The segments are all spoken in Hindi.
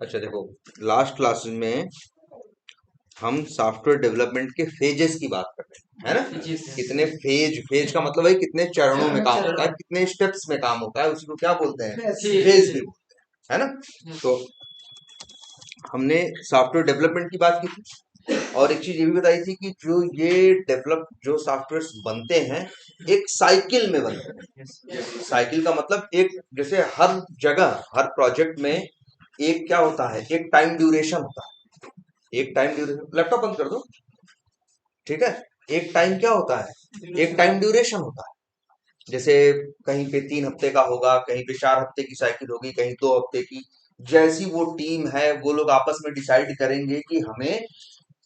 अच्छा देखो, लास्ट क्लास में हम सॉफ्टवेयर डेवलपमेंट के फेजेस की बात कर रहे हैं, है ना? कितने फेज, फेज का मतलब है कितने चरणों में काम होता है, कितने स्टेप्स में काम होता है, उसी को क्या बोलते हैं? फेज भी, है ना? तो हमने सॉफ्टवेयर डेवलपमेंट की बात की थी, और एक चीज ये भी बताई थी कि जो सॉफ्टवेयर बनते हैं एक साइकिल में बनते हैं। साइकिल का मतलब एक, जैसे हर जगह हर प्रोजेक्ट में एक क्या होता है, एक टाइम ड्यूरेशन होता है। एक टाइम ड्यूरेशन, लैपटॉप बंद कर दो, ठीक है? एक टाइम क्या होता है, एक टाइम ड्यूरेशन होता है। जैसे कहीं पे 3 हफ्ते का होगा, कहीं पे 4 हफ्ते की साइकिल होगी, कहीं 2 हफ्ते की। जैसी वो टीम है वो लोग आपस में डिसाइड करेंगे कि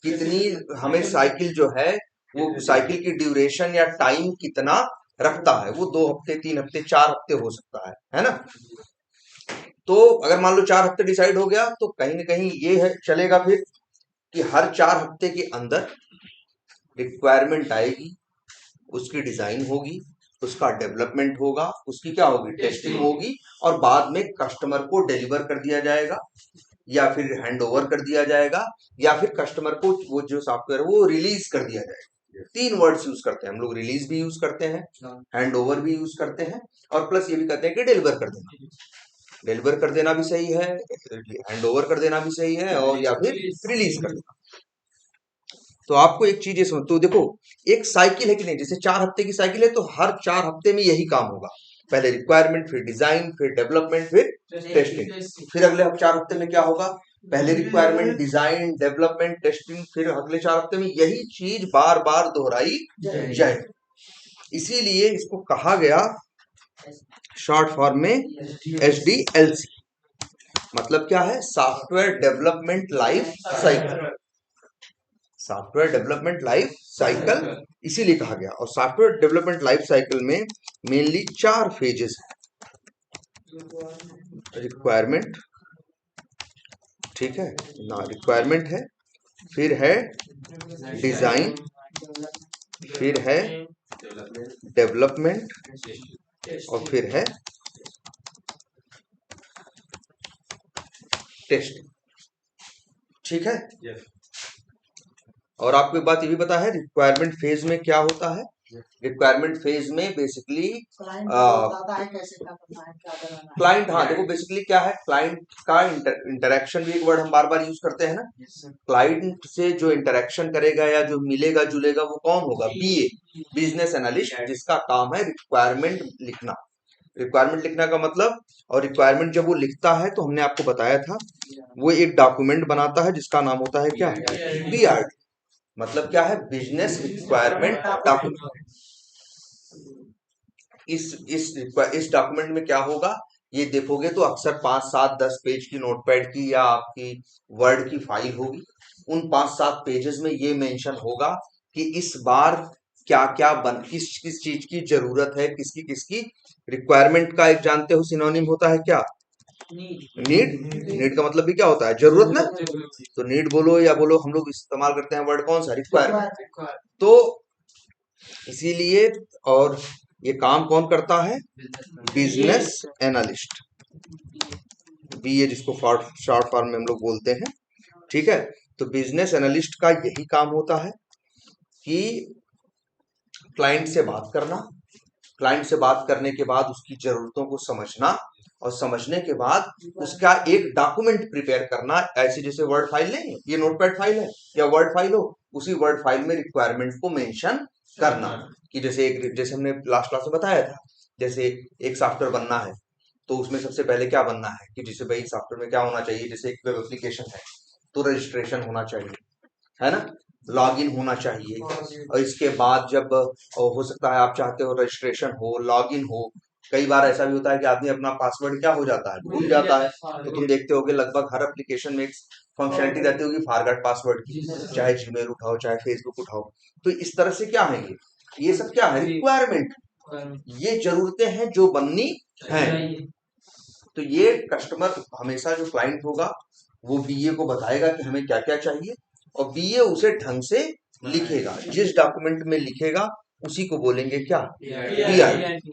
कितनी हमें साइकिल जो है, वो साइकिल की ड्यूरेशन या टाइम कितना रखता है। वो 2 हफ्ते, 3 हफ्ते, 4 हफ्ते हो सकता है ना? तो अगर मान लो 4 हफ्ते डिसाइड हो गया, तो कहीं ना कहीं ये है चलेगा फिर कि हर 4 हफ्ते के अंदर रिक्वायरमेंट आएगी, उसकी डिजाइन होगी, उसका डेवलपमेंट होगा, उसकी क्या होगी, टेस्टिंग होगी, और बाद में कस्टमर को डिलीवर कर दिया जाएगा, या फिर हैंड ओवर कर दिया जाएगा, या फिर कस्टमर को वो जो सॉफ्टवेयर वो रिलीज कर दिया जाएगा। 3 वर्ड्स यूज करते हैं हम लोग, रिलीज भी यूज करते हैं, हैंड ओवर भी यूज करते हैं, और प्लस ये भी कहते हैं कि डिलीवर कर देना। डिलीवर कर देना भी सही है, हैंड ओवर कर देना भी सही है, और या फिर रिलीज कर देना। तो आपको एक चीज ये समझ, तो देखो एक साइकिल है कि नहीं, जैसे 4 हफ्ते की साइकिल है, तो हर 4 हफ्ते में यही काम होगा। पहले रिक्वायरमेंट, फिर डिजाइन, फिर डेवलपमेंट, फिर टेस्टिंग। फिर अगले 4 हफ्ते में क्या होगा, पहले रिक्वायरमेंट, डिजाइन, डेवलपमेंट, टेस्टिंग, फिर अगले 4 हफ्ते में यही चीज बार बार दोहराई जाएगी। इसीलिए इसको कहा गया शॉर्ट फॉर्म में SDLC। मतलब क्या है, software development life cycle. Software development life cycle इसीलिए कहा गया। और सॉफ्टवेयर डेवलपमेंट लाइफ साइकिल में मेनली 4 फेजेस हैं। रिक्वायरमेंट, ठीक है ना, रिक्वायरमेंट है, फिर है डिजाइन, फिर है डेवलपमेंट, और फिर है टेस्टिंग, ठीक है? और आपको एक बात ये भी पता है, रिक्वायरमेंट फेज में क्या होता है? रिक्वायरमेंट फेज में बेसिकली क्लाइंट, हाँ देखो बेसिकली क्या है, क्लाइंट का इंटरेक्शन भी एक वर्ड हम बार बार यूज करते हैं ना। क्लाइंट से जो इंटरेक्शन करेगा या जो मिलेगा जुलेगा वो कौन होगा? BA, बिजनेस एनालिस्ट, जिसका काम है रिक्वायरमेंट लिखना। रिक्वायरमेंट लिखने का मतलब, और रिक्वायरमेंट जब वो लिखता है तो हमने आपको बताया था वो एक डॉक्यूमेंट बनाता है जिसका नाम होता है क्या? BRD। मतलब क्या है? Business requirement document. इस डॉक्यूमेंट में क्या होगा, ये देखोगे तो अक्सर 5, 7, 10 पेज की नोटपैड की या आपकी वर्ड की फाइल होगी। उन 5, 7 पेजेस में ये मेंशन होगा कि इस बार क्या क्या किस किस चीज की जरूरत है, किसकी किसकी रिक्वायरमेंट का एक जानते हो सिनोनिम होता है क्या? नीड। नीड का मतलब भी क्या होता है? जरूरत ना। तो नीड बोलो या बोलो, हम लोग इस्तेमाल करते हैं वर्ड कौन सा? रिक्वायरमेंट। तो इसीलिए, और ये काम कौन करता है? बिजनेस एनालिस्ट, BA, जिसको शॉर्ट फॉर्म में हम लोग बोलते हैं, ठीक है? तो बिजनेस एनालिस्ट का यही काम होता है कि क्लाइंट से बात करना, क्लाइंट से बात करने के बाद उसकी जरूरतों को समझना, और समझने के बाद उसका एक डॉक्यूमेंट प्रिपेयर करना। ऐसे जैसे वर्ड फाइल नहीं, ये नोटपैड फाइल है या वर्ड फाइल हो, उसी वर्ड फाइल में रिक्वायरमेंट को मेंशन करना। कि जैसे हमने लास्ट क्लास में बताया था, जैसे एक सॉफ्टवेयर बनना है तो उसमें सबसे पहले क्या बनना है कि जैसे भाई सॉफ्टवेयर में क्या होना चाहिए, जैसे एक वेब एप्लीकेशन है तो रजिस्ट्रेशन होना चाहिए, है ना? लॉगिन होना चाहिए। और इसके बाद जब हो सकता है आप चाहते हो रजिस्ट्रेशन हो, लॉगिन हो, कई बार ऐसा भी होता है कि आदमी अपना पासवर्ड क्या हो जाता है, भूल जाता है। तो तुम देखते होगे लगभग हर एप्लीकेशन में एक फंक्शनलिटी रहती होगी फॉरगॉट पासवर्ड की, चाहे जीमेल उठाओ चाहे फेसबुक उठाओ। तो इस तरह से क्या है, ये सब क्या है? रिक्वायरमेंट। ये जरूरतें हैं जो बननी है। तो ये कस्टमर हमेशा, जो क्लाइंट होगा वो BA को बताएगा कि हमें क्या क्या चाहिए, और BA उसे ढंग से लिखेगा। जिस डॉक्यूमेंट में लिखेगा उसी को बोलेंगे क्या, पीआरटी।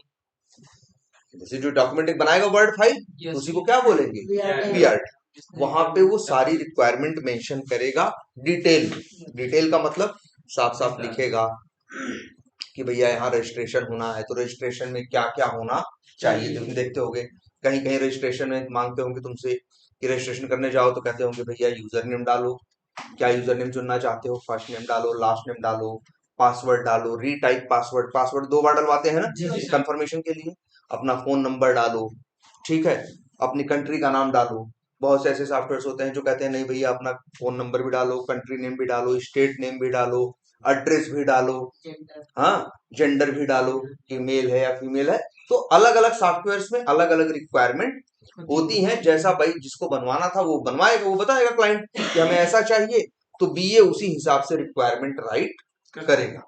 जैसे जो डॉक्यूमेंट एक बनाएगा वर्ड फाइल, उसी को क्या बोलेंगे, पीआरटी। वहां पे वो सारी रिक्वायरमेंट मेंशन करेगा डिटेल। डिटेल का मतलब साफ साफ लिखेगा कि भैया यहाँ रजिस्ट्रेशन होना है तो रजिस्ट्रेशन में क्या क्या होना चाहिए। तुम देखते होगे कहीं कहीं रजिस्ट्रेशन में मांगते होंगे तुमसे कि रजिस्ट्रेशन करने जाओ तो कहते होंगे भैया यूजर नेम डालो, क्या यूजर नेम चुनना चाहते हो, फर्स्ट नेम डालो, लास्ट नेम डालो, पासवर्ड डालो, रीटाइप पासवर्ड, पासवर्ड 2 बार डलवाते हैं ना कंफर्मेशन के लिए, अपना फोन नंबर डालो, ठीक है, अपनी कंट्री का नाम डालो। बहुत से ऐसे सॉफ्टवेयर होते हैं जो कहते हैं नहीं भैया अपना फोन नंबर भी डालो, कंट्री नेम भी डालो, स्टेट नेम भी डालो, एड्रेस भी डालो, हाँ, जेंडर भी डालो कि मेल है या फीमेल है। तो अलग अलग सॉफ्टवेयर्स में अलग अलग रिक्वायरमेंट होती हैं। जैसा भाई जिसको बनवाना था वो बनवाएगा, वो बताएगा क्लाइंट कि हमें ऐसा चाहिए, तो बीए उसी हिसाब से रिक्वायरमेंट राइट करेगा,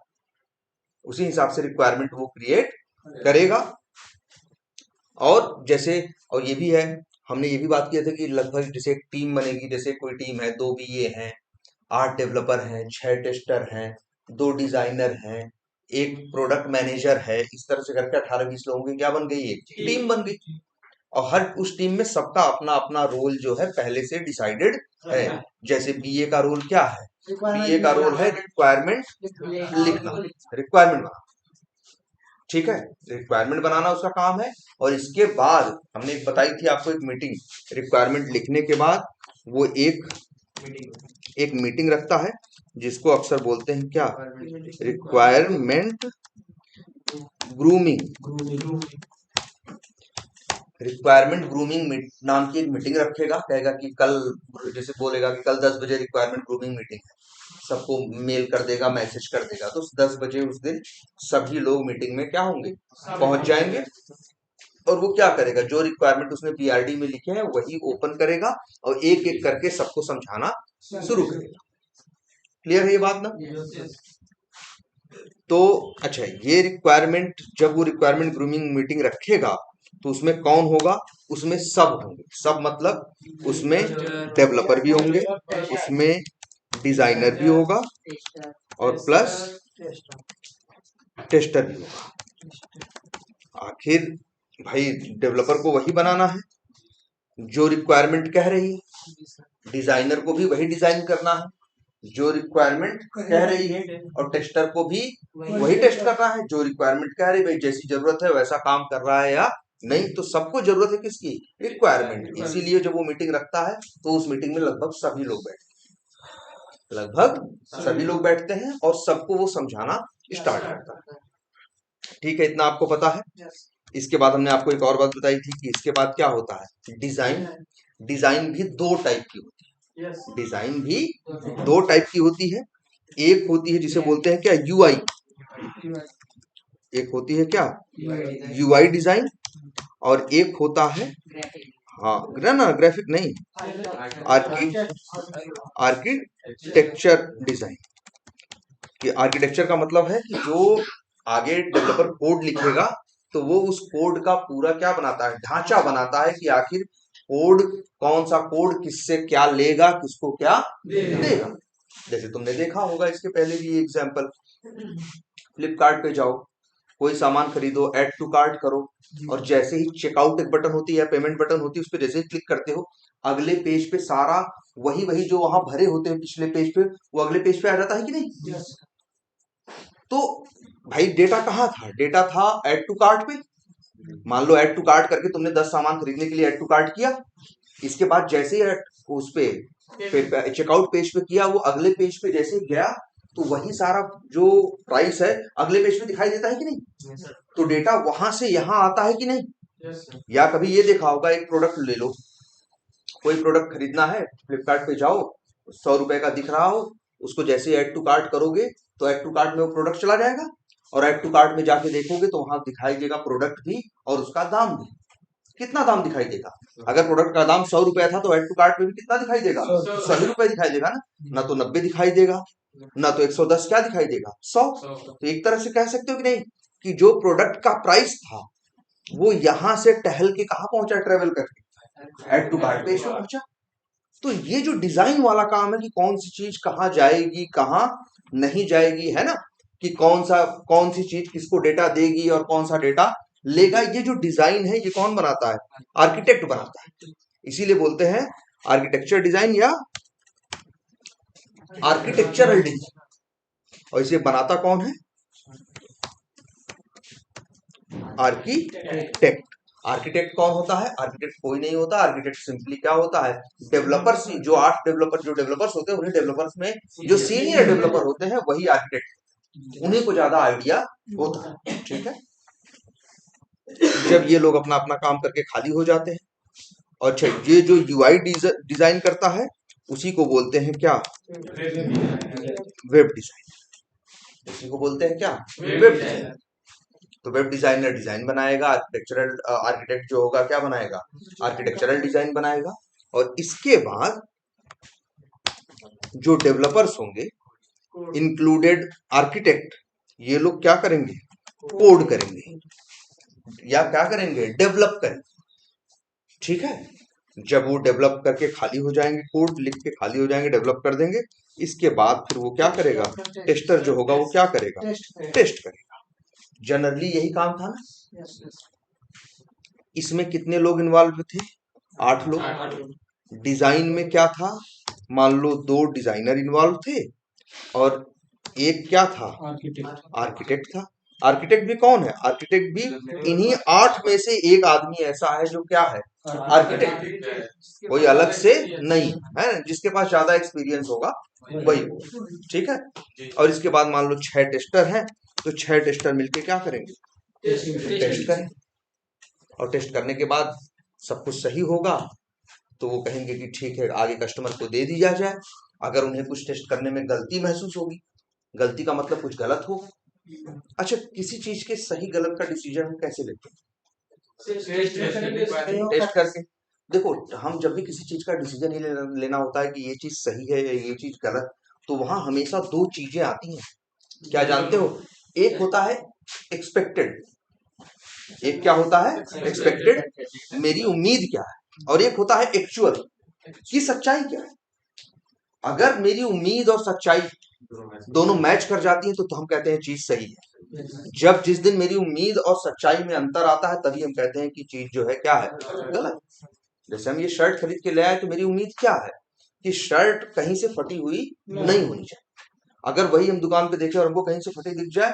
उसी हिसाब से रिक्वायरमेंट वो क्रिएट करेगा। और जैसे और ये भी है, हमने ये भी बात किया था कि लगभग जैसे एक टीम बनेगी, जैसे कोई टीम है, 2 बीए हैं, 8 डेवलपर हैं, 6 टेस्टर हैं, 2 डिजाइनर हैं, एक प्रोडक्ट मैनेजर है, इस तरह से करके 18-20 लोगों की क्या बन गई, एक टीम बन गई। और हर उस टीम में सबका अपना अपना रोल जो है पहले से डिसाइडेड है। जैसे बीए का रोल क्या है, बीए का रोल है रिक्वायरमेंट लिखना, रिक्वायरमेंट बनाना, ठीक है, रिक्वायरमेंट बनाना उसका काम है। और इसके बाद हमने एक बताई थी आपको, एक मीटिंग, रिक्वायरमेंट लिखने के बाद वो एक मीटिंग रखता है जिसको अक्सर बोलते हैं क्या, रिक्वायरमेंट ग्रूमिंग। रिक्वायरमेंट ग्रूमिंग नाम की एक मीटिंग रखेगा, कहेगा कि कल, जैसे बोलेगा कि कल 10 बजे रिक्वायरमेंट ग्रूमिंग मीटिंग है, सबको मेल कर देगा, मैसेज कर देगा, तो 10 बजे उस दिन सभी लोग मीटिंग में क्या होंगे, पहुंच जाएंगे। और वो क्या करेगा, जो रिक्वायरमेंट उसने पीआरडी में लिखे हैं वही ओपन करेगा और एक एक करके सबको समझाना शुरू करेगा। क्लियर है ये बात ना। तो अच्छा, ये रिक्वायरमेंट, जब वो रिक्वायरमेंट ग्रूमिंग मीटिंग रखेगा तो उसमें कौन होगा, उसमें सब होंगे। सब मतलब उसमें डेवलपर भी होंगे, उसमें डिजाइनर भी होगा और प्लस टेस्टर भी होगा। आखिर भाई डेवलपर को वही बनाना है जो रिक्वायरमेंट कह रही है, डिजाइनर को भी वही डिजाइन करना है जो रिक्वायरमेंट कह रही है, और टेस्टर को भी वही टेस्ट करना है जो रिक्वायरमेंट कह रही है। भाई जैसी जरूरत है वैसा काम कर रहा है या नहीं, तो सबको जरूरत है किसकी, रिक्वायरमेंट की। इसीलिए जब वो मीटिंग रखता है तो उस मीटिंग में लगभग सभी लोग बैठते हैं और सबको वो समझाना स्टार्ट करता है। ठीक है, इतना आपको पता है। इसके बाद हमने आपको एक और बात बताई थी कि इसके बाद क्या होता है, डिजाइन। डिजाइन भी 2 टाइप की होती है, डिजाइन भी 2 टाइप की होती है। एक होती है जिसे बोलते हैं क्या, यूआई। एक होती है क्या, यूआई डिजाइन, और एक होता है, हाँ ना, ग्राफिक नहीं, आर्किटेक्चर डिजाइन। कि आर्किटेक्चर का मतलब है कि जो आगे डेवलपर कोड लिखेगा तो वो उस कोड का पूरा क्या बनाता है, ढांचा बनाता है कि आखिर कोड, कौन सा कोड किससे क्या लेगा, किसको क्या देगा। जैसे तुमने देखा होगा इसके पहले भी एग्जांपल, फ्लिपकार्ट पे जाओ, कोई सामान खरीदो, ऐड टू कार्ट करो, और जैसे ही चेकआउट एक बटन होती है, पेमेंट बटन होती है, उस पर जैसे ही क्लिक करते हो, अगले पेज पे सारा वही वही जो वहां भरे होते हैं पिछले पेज पे, वो अगले पेज पे आ जाता है कि नहीं। तो भाई डेटा कहाँ था, डेटा था ऐड टू कार्ट पे। मान लो ऐड टू कार्ट करके तुमने 10 सामान खरीदने के लिए ऐड टू कार्ट किया, इसके बाद जैसे ही उस पे चेकआउट पेज पे किया, वो अगले पेज पे जैसे ही गया तो वही सारा जो प्राइस है अगले पेज पे दिखाई देता है कि नहीं। तो डेटा वहां से यहाँ आता है कि नहीं। या कभी ये देखा होगा, एक प्रोडक्ट ले लो, कोई प्रोडक्ट खरीदना है, फ्लिपकार्ट पे जाओ, 100 रुपए का दिख रहा हो, उसको जैसे ऐड टू कार्ट करोगे तो ऐड टू कार्ट में वो प्रोडक्ट चला जाएगा, और ऐड टू कार्ट में जाके देखोगे तो वहां दिखाई देगा प्रोडक्ट भी और उसका दाम भी। कितना दाम दिखाई देगा, अगर प्रोडक्ट का दाम 100 रुपया था तो ऐड टू कार्ट में भी कितना दिखाई देगा, 100 रुपए दिखाई देगा ना तो 90 दिखाई देगा, ना तो 110, क्या दिखाई देगा, 100। तो एक तरह से कह सकते हो कि नहीं कि जो प्रोडक्ट का प्राइस था वो यहां से टहल के कहा पहुंचा, ट्रेवल करके ऐड टू कार्ट पे पहुंचा। तो ये जो डिजाइन वाला काम है कि कौन सी चीज कहाँ जाएगी कहाँ नहीं जाएगी, है ना, कि कौन सी चीज किसको डेटा देगी और कौन सा डेटा लेगा। ये जो डिजाइन है ये कौन बनाता है? आर्किटेक्ट बनाता है। इसीलिए बोलते हैं आर्किटेक्चर डिजाइन या आर्किटेक्चरल डिजाइन। और इसे बनाता कौन है? आर्किटेक्ट। आर्किटेक्ट कौन होता है? आर्किटेक्ट कोई नहीं होता। आर्किटेक्ट सिंपली क्या होता है? डेवलपर्स, जो 8 डेवलपर्स होते हैं, उन्हीं डेवलपर्स में जो सीनियर डेवलपर होते हैं वही आर्किटेक्ट, उन्हीं को ज्यादा आइडिया होता है। ठीक है, जब ये लोग अपना अपना काम करके खाली हो जाते हैं, और अच्छा ये जो यूआई डिजाइन करता है उसी को बोलते हैं क्या? Web design. उसी को बोलते हैं क्या? Web design. तो वेब डिजाइनर डिजाइन बनाएगा, आर्किटेक्ट जो होगा क्या बनाएगा? आर्किटेक्चरल डिजाइन बनाएगा। और इसके बाद जो डेवलपर्स होंगे इंक्लूडेड आर्किटेक्ट, ये लोग क्या करेंगे? कोड करेंगे या क्या करेंगे? डेवलप करेंगे। ठीक है, जब वो डेवलप करके खाली हो जाएंगे, कोड लिख के खाली हो जाएंगे, डेवलप कर देंगे, इसके बाद फिर वो क्या करेगा? टेस्टर जो होगा वो क्या करेगा? टेस्ट करेगा। जनरली यही काम था ना। इसमें कितने लोग इन्वॉल्व थे? 8 लोग। डिजाइन में क्या था? मान लो 2 डिजाइनर इन्वॉल्व थे और एक क्या था? आर्किटेक्ट था। आर्किटेक्ट भी कौन है? आर्किटेक्ट भी इन्हीं 8 में से एक आदमी ऐसा है जो क्या है? आर्किटेक्ट। कोई अलग से नहीं है, जिसके पास ज्यादा एक्सपीरियंस होगा वही। ठीक है, और इसके बाद मान लो 6 टेस्टर हैं, तो 6 टेस्टर मिलके क्या करेंगे? टेस्ट करें। और टेस्ट करने के बाद सब कुछ सही होगा तो वो कहेंगे कि ठीक है आगे कस्टमर को दे दिया जाए। अगर उन्हें कुछ टेस्ट करने में गलती महसूस होगी, गलती का मतलब कुछ गलत हो। अच्छा, किसी चीज के सही गलत का डिसीजन हम कैसे लेते हैं? टेस्ट करके। देखो, हम जब भी किसी चीज का डिसीजन ही लेना होता है कि ये चीज सही है या ये चीज गलत, तो वहां हमेशा 2 चीजें आती हैं। क्या जानते हो? एक होता है एक्सपेक्टेड। एक क्या होता है? एक्सपेक्टेड, मेरी उम्मीद क्या है। और एक होता है एक्चुअल, की सच्चाई क्या है। अगर मेरी उम्मीद और सच्चाई दोनों मैच कर जाती है तो हम कहते हैं चीज सही है। जब जिस दिन मेरी उम्मीद और सच्चाई में अंतर आता है तभी हम कहते हैं कि चीज जो है क्या है? गलत। जैसे हम ये शर्ट खरीद के ले आए तो मेरी उम्मीद क्या है? कि शर्ट कहीं से फटी हुई नहीं होनी चाहिए। अगर वही हम दुकान पे देखें और हमको कहीं से फटी दिख जाए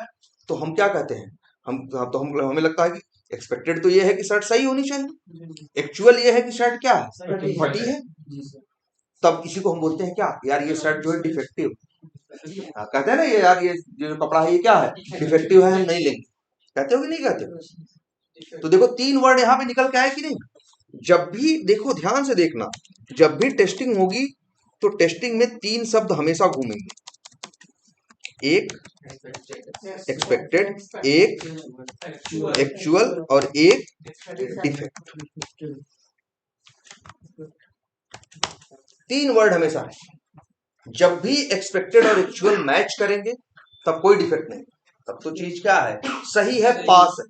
तो हम क्या कहते हैं? हमें लगता है कि एक्सपेक्टेड तो ये है कि शर्ट सही होनी चाहिए, एक्चुअल ये है कि शर्ट क्या है? फटी है। तब इसी को हम बोलते हैं क्या? यार ये शर्ट जो है डिफेक्टिव। कहते हैं ना ये यार ये जो कपड़ा है ये क्या है? डिफेक्टिव है, हम नहीं लेंगे। कहते हो कि नहीं कहते? तो देखो 3 वर्ड यहाँ पे निकल के आए कि नहीं? जब भी देखो, ध्यान से देखना, जब भी टेस्टिंग होगी तो टेस्टिंग में 3 शब्द हमेशा घूमेंगे। एक एक्सपेक्टेड, एक एक्चुअल और एक डिफेक्ट। 3 वर्ड हमेशा है। जब भी एक्सपेक्टेड और एक्चुअल मैच करेंगे तब कोई डिफेक्ट नहीं, तब तो चीज क्या है? सही है, पास है।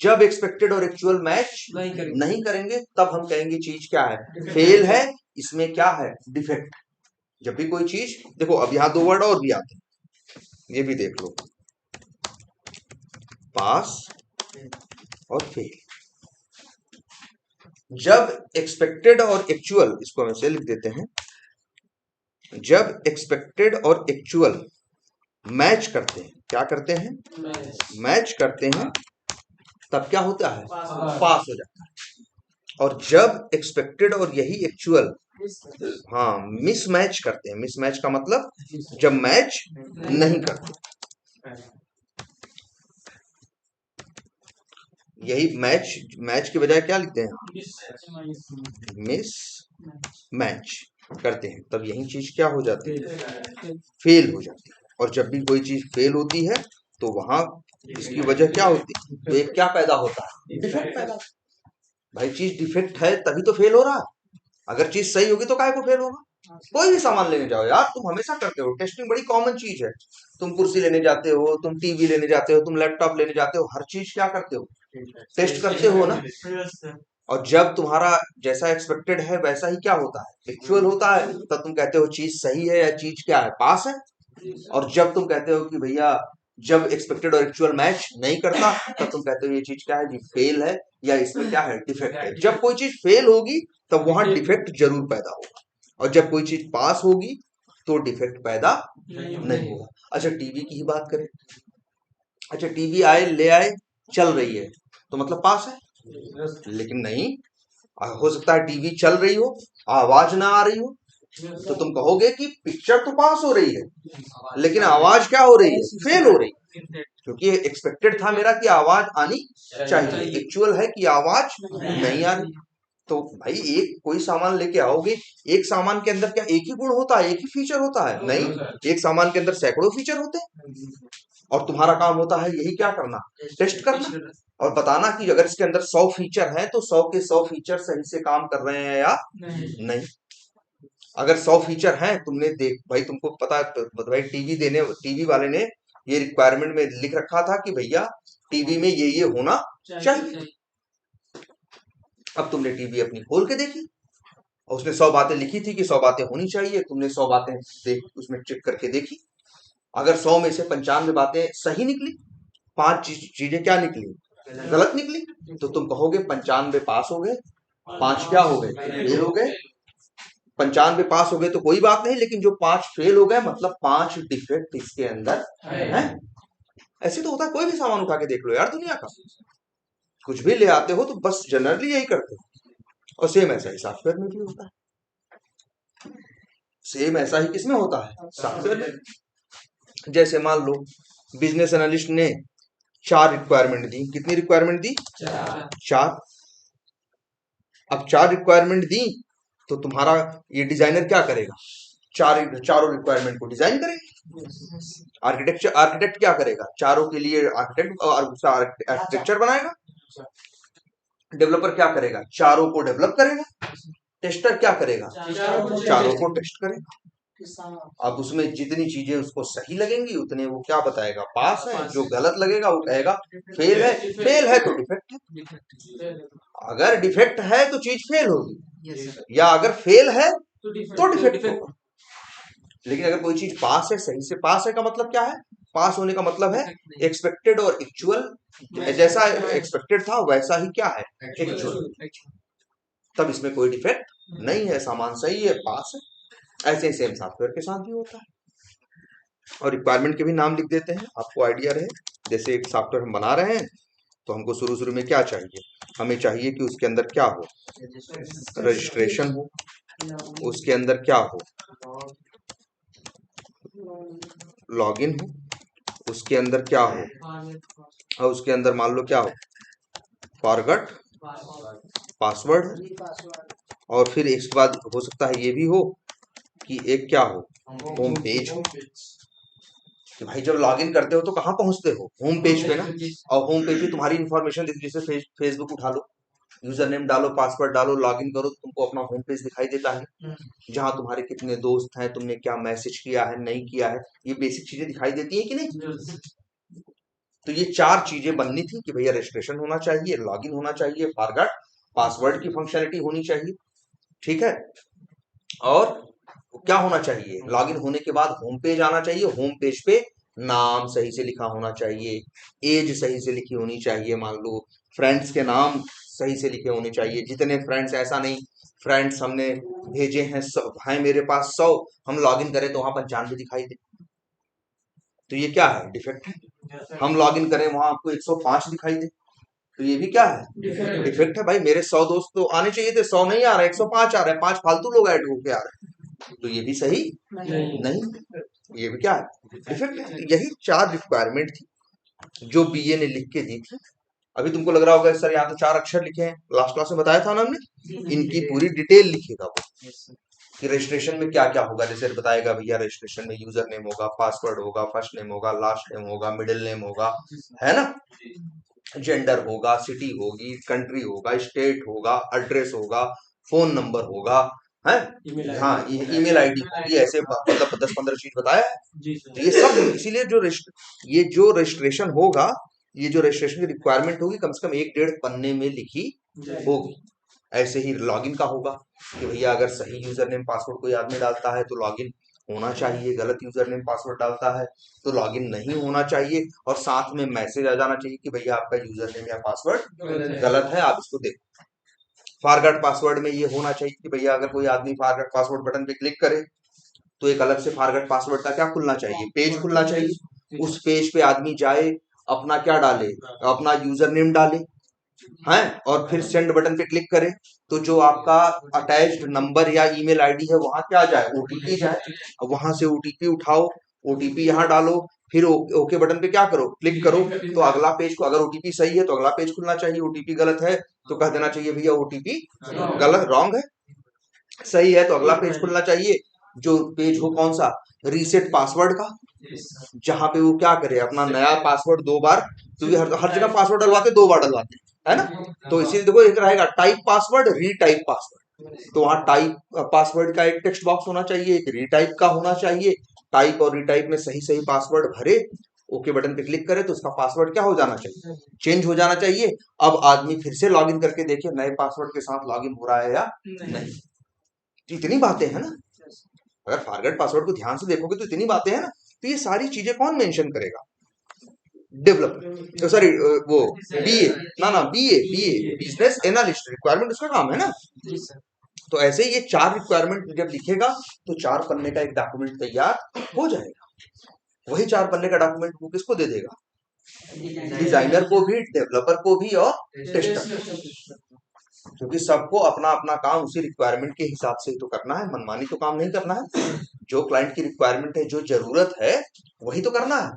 जब एक्सपेक्टेड और एक्चुअल मैच नहीं करेंगे तब हम कहेंगे चीज क्या है? फेल है, इसमें क्या है? डिफेक्ट। जब भी कोई चीज, देखो अब यहाँ 2 वर्ड और भी आते हैं, ये भी देख लो, पास और फेल। जब एक्सपेक्टेड और एक्चुअल, इसको हम ऐसे लिख देते हैं, जब एक्सपेक्टेड और एक्चुअल मैच करते हैं, क्या करते हैं? मैच करते हैं, तब क्या होता है? पास हो जाता है। और जब एक्सपेक्टेड और यही एक्चुअल मिसमैच करते हैं, मिसमैच का मतलब जब मैच नहीं करते, यही मैच के बजाय क्या लिखते हैं? मिस मैच करते हैं, तब यही चीज क्या हो जाती है? फेल हो जाती है। और जब भी कोई चीज फेल होती है तो वहां इसकी वजह क्या होती है? तो एक क्या पैदा होता है? डिफेक्ट पैदा। भाई चीज डिफेक्ट है तभी तो फेल हो रहा है। अगर चीज सही होगी तो काहे को फेल होगा? कोई भी सामान लेने जाओ यार, तुम हमेशा करते हो टेस्टिंग, बड़ी कॉमन चीज है। तुम कुर्सी लेने जाते हो, तुम टीवी लेने जाते हो, तुम लैपटॉप लेने जाते हो, हर चीज क्या करते हो? टेस्ट करते हो ना। और जब तुम्हारा जैसा एक्सपेक्टेड है वैसा ही क्या होता है? एक्चुअल होता है, तब तुम कहते हो चीज सही है या चीज क्या है? पास है। और जब तुम कहते हो कि भैया जब एक्सपेक्टेड और एक्चुअल मैच नहीं करता तब तुम कहते हो ये चीज क्या है जी, फेल है, या इसमें क्या है, डिफेक्ट है। जब कोई चीज फेल होगी तब वहां डिफेक्ट जरूर पैदा होगा, और जब कोई चीज पास होगी तो डिफेक्ट पैदा नहीं होगा। अच्छा टीवी की ही बात करें, अच्छा टीवी आए ले आए चल रही है तो मतलब पास है, लेकिन नहीं, हो सकता है टीवी चल रही हो आवाज ना आ रही हो, तो तुम कहोगे कि पिक्चर तो पास हो रही है लेकिन आवाज क्या हो रही है, फेल हो रही है, क्योंकि एक्सपेक्टेड था मेरा कि आवाज आनी चाहिए, एक्चुअल है कि आवाज नहीं आ रही। तो भाई एक कोई सामान लेके आओगे, एक सामान के अंदर क्या एक ही गुण होता है, एक ही फीचर होता है, नहीं, एक सामान के अंदर सैकड़ों फीचर होते हैं, और तुम्हारा काम होता है यही क्या करना, टेस्ट करना और बताना कि अगर इसके अंदर 100 फीचर हैं तो 100 के 100 फीचर सही से काम कर रहे हैं या नहीं। अगर 100 फीचर हैं, तुमने देख भाई, तुमको पता है भाई, टीवी वाले ने ये रिक्वायरमेंट में लिख रखा था कि भैया टीवी में ये होना चाहिए। अब तुमने टीवी अपनी खोल के देखी और उसने 100 बातें लिखी थी कि 100 बातें होनी चाहिए, तुमने 100 बातें देख उसमें चेक करके देखी, अगर 100 में से 95 बातें सही निकली, 5 चीजें क्या निकली, गलत निकली, तो तुम कहोगे 95 पास हो गए, 5 क्या हो गए, फेल हो गए। 95 पास हो गए तो कोई बात नहीं, लेकिन जो 5 फेल हो गए मतलब 5 डिफेक्ट इसके अंदर है। ऐसे तो होता है, कोई भी सामान उठा के देख लो यार, दुनिया का कुछ भी ले आते हो तो बस जनरली यही करते हो, और सेम ऐसा ही सॉफ्टवेयर में भी होता है, सेम ऐसा ही किसमें होता है, सॉफ्टवेयर में। जैसे मान लो बिजनेस एनालिस्ट ने 4 रिक्वायरमेंट दी, कितनी रिक्वायरमेंट दी, 4। अब 4 रिक्वायरमेंट दी तो तुम्हारा ये डिजाइनर क्या करेगा, चारों रिक्वायरमेंट को डिजाइन करेगा। आर्किटेक्ट क्या करेगा, चारों के लिए आर्किटेक्चर बनाएगा। डेवलपर क्या करेगा, चारों को डेवलप करेगा। टेस्टर क्या करेगा, चारों को टेस्ट करेगा। अब उसमें जितनी चीजें उसको सही लगेंगी उतने वो क्या बताएगा, पास है, जो गलत लगेगा वो कहेगा फेल है। फेल है तो डिफेक्ट है, अगर डिफेक्ट है तो चीज फेल होगी, या अगर फेल है तो डिफेक्ट होगा। लेकिन अगर कोई चीज पास है, सही से पास है का मतलब क्या है, पास होने का मतलब है एक्सपेक्टेड और एक्चुअल, जैसा एक्सपेक्टेड था वैसा ही क्या है, एक्चुअल, तब इसमें कोई डिफेक्ट नहीं है, सामान सही है, पास है। ऐसे ही सेम सॉफ्टवेयर के साथ भी होता है। और रिक्वायरमेंट के भी नाम लिख देते हैं, आपको आइडिया रहे। जैसे एक सॉफ्टवेयर हम बना रहे हैं तो हमको शुरू में क्या चाहिए, हमें चाहिए कि उसके अंदर क्या हो, रजिस्ट्रेशन हो, उसके अंदर क्या हो, लॉगिन हो, उसके अंदर क्या हो, और उसके अंदर मान लो क्या हो, फॉरगॉट पासवर्ड, और फिर इसके बाद हो सकता है ये भी हो कि एक क्या हो, होम पेज हो। कि भाई जब लॉगिन करते हो तो कहाँ पहुंचते हो, होम पेज पे ना, और होम पेज पे तुम्हारी इंफॉर्मेशन दिखती है, जैसे फेसबुक उठा लो, यूजर नेम डालो, पासवर्ड डालो, लॉगिन करो, तुमको अपना होम पेज दिखाई देता है, जहां तुम्हारे कितने दोस्त हैं, तुमने क्या मैसेज किया है, नहीं किया है, ये बेसिक चीजें दिखाई देती है कि नहीं। तो ये 4 चीजें बननी थी कि भैया रजिस्ट्रेशन होना चाहिए, लॉगिन होना चाहिए, फॉरगॉट पासवर्ड की फंक्शनलिटी होनी चाहिए, ठीक है, और क्या होना चाहिए, लॉगिन होने के बाद होम पेज आना चाहिए, होम पेज पे नाम सही से लिखा होना चाहिए, एज सही से लिखी होनी चाहिए, मान लो फ्रेंड्स के नाम सही से लिखे होने चाहिए, जितने फ्रेंड्स, ऐसा नहीं फ्रेंड्स हमने भेजे हैं 100 हैं मेरे पास 100, हम लॉगिन करें तो वहां 95 दिखाई दे, तो ये क्या है, डिफेक्ट है। हम लॉगिन करें वहां आपको 105 दिखाई दे, तो ये भी क्या है, डिफेक्ट है। भाई मेरे 100 दोस्त तो आने चाहिए थे, 100 नहीं आ रहे, 105 आ रहे हैं, 5 फालतू लोग ऐड होके आ रहे हैं, तो ये भी सही नहीं, ये भी क्या है, डिफेक्ट है। यही 4 रिक्वायरमेंट थी जो बीए ने लिख के दी थी। अभी तुमको लग रहा होगा सर यहाँ तो 4 अक्षर लिखे हैं, लास्ट क्लास में बताया था ना हमने, इनकी पूरी डिटेल लिखेगा वो कि रजिस्ट्रेशन में क्या क्या होगा। जैसे बताएगा भैया रजिस्ट्रेशन में यूजर नेम होगा, पासवर्ड होगा, फर्स्ट नेम होगा, लास्ट नेम होगा, मिडिल नेम होगा, है ना, जेंडर होगा, सिटी होगी, कंट्री होगा, स्टेट होगा, एड्रेस होगा, फोन नंबर होगा, है, हाँ, ईमेल आईडी होगी, ऐसे मतलब 10-15 चीज बताया है। तो ये सब इसीलिए ये जो रजिस्ट्रेशन होगा, ये जो रजिस्ट्रेशन की रिक्वायरमेंट होगी कम से कम 1-1.5 पन्ने में लिखी होगी। ऐसे ही लॉगिन का होगा कि भैया अगर सही यूजर नेम पासवर्ड कोई आदमी डालता है तो लॉगिन होना चाहिए, गलत यूजर नेम पासवर्ड डालता है तो लॉगिन नहीं होना चाहिए, और साथ में मैसेज आ जाना चाहिए कि भैया आपका यूजर नेम या पासवर्ड गलत है, आप इसको देखो। फॉरगॉट पासवर्ड में ये होना चाहिए कि भैया अगर कोई आदमी फॉरगॉट पासवर्ड बटन पे क्लिक करे तो एक अलग से फॉरगॉट पासवर्ड का क्या खुलना चाहिए, पेज खुलना चाहिए। उस पेज पे आदमी जाए, अपना क्या डाले, अपना यूजर नेम डाले, हैं, और फिर सेंड बटन पे क्लिक करे तो जो आपका अटैच्ड नंबर या ईमेल आईडी है वहां क्या जाए, ओटीपी जाए। वहां से ओटीपी उठाओ, ओटीपी यहाँ डालो, फिर ओके बटन पे क्या करो, क्लिक करो, तो अगला पेज को, अगर ओटीपी सही है तो अगला पेज खुलना चाहिए, ओटीपी गलत है तो कह देना चाहिए भैया ओटीपी गलत, रॉन्ग है। सही है तो अगला पेज खुलना चाहिए, जो पेज हो कौन सा, रीसेट पासवर्ड का, जहां पे वो क्या करे, अपना नया पासवर्ड 2 बार, क्योंकि हर जगह पासवर्ड डलवाते 2 बार डलवाते है ना, तो इसीलिए देखो एक रहेगा टाइप पासवर्ड, रीटाइप पासवर्ड, तो वहां टाइप पासवर्ड का एक टेक्स्ट बॉक्स होना चाहिए, एक रीटाइप का होना चाहिए। टाइप और रीटाइप में सही सही पासवर्ड भरे, ओके बटन पे क्लिक करे तो उसका पासवर्ड क्या हो जाना चाहिए, चेंज हो जाना चाहिए। अब आदमी फिर से लॉगिन करके देखे नए पासवर्ड के साथ लॉगिन हो रहा है या नहीं। इतनी बातें हैं ना, अगर फॉरगॉट पासवर्ड को ध्यान से देखोगे तो इतनी बातें हैं ना, तो ये सारी चीजें कौन मेंशन करेगा, डेवलपर, सॉरी वो बीए, ना बीए बिजनेस एनालिस्ट, रिक्वायरमेंट उसका काम है ना। तो ऐसे ये 4 रिक्वायरमेंट जब लिखेगा तो 4 पन्ने का एक डॉक्यूमेंट तैयार हो जाएगा। वही 4 पन्ने का डॉक्यूमेंट वो किसको दे देगा, डिजाइनर को भी, डेवलपर को भी और टेस्टर, क्योंकि सबको अपना अपना काम उसी रिक्वायरमेंट के हिसाब से ही तो करना है, मनमानी तो काम नहीं करना है। जो क्लाइंट की रिक्वायरमेंट है, जो जरूरत है वही तो करना है,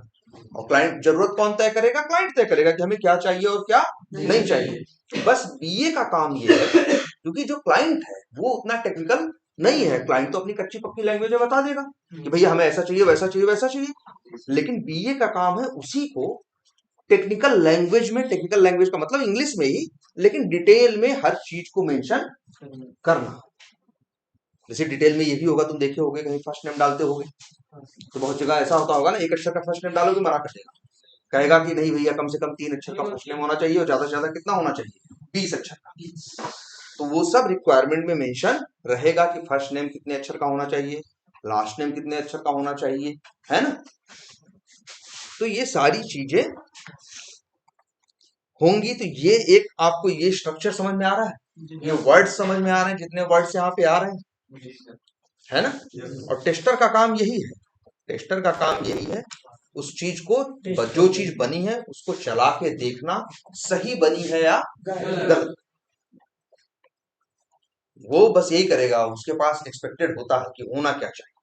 और क्लाइंट जरूरत कौन तय करेगा, क्लाइंट तय करेगा कि हमें क्या चाहिए और क्या नहीं चाहिए। बस बीए का काम ये है, क्योंकि जो क्लाइंट है वो उतना टेक्निकल नहीं है, क्लाइंट तो अपनी कच्ची पक्की लैंग्वेज में बता देगा कि भैया हमें ऐसा चाहिए वैसा चाहिए वैसा चाहिए, लेकिन बीए का काम है उसी को टेक्निकल लैंग्वेज में, टेक्निकल लैंग्वेज का मतलब इंग्लिश में ही, लेकिन डिटेल में हर चीज को मेंशन करना। जैसे डिटेल में ये भी होगा, तुम देखे होगे कहीं फर्स्ट नेम डालते होगे तो बहुत जगह ऐसा होता होगा ना, 1 अक्षर का फर्स्ट नेम डालोगे मना कर देगा, कहेगा कि नहीं भैया कम से कम 3 अक्षर का फर्स्ट नेम होना चाहिए, और ज्यादा से ज्यादा कितना होना चाहिए, 20 अक्षर का। तो वो सब रिक्वायरमेंट में मेंशन रहेगा कि फर्स्ट नेम कितने अक्षर का होना चाहिए, लास्ट नेम कितने अक्षर का होना चाहिए, है ना। तो ये सारी चीजें होंगी। तो ये एक आपको ये स्ट्रक्चर समझ में आ रहा है, ये वर्ड समझ में आ रहे हैं, जितने वर्ड्स यहाँ पे आ रहे हैं, है ना। और टेस्टर का काम यही है, टेस्टर का काम यही है, उस चीज को, जो चीज बनी है उसको चला के देखना सही बनी है या गलत, वो बस यही करेगा। उसके पास एक्सपेक्टेड होता है कि होना क्या चाहिए,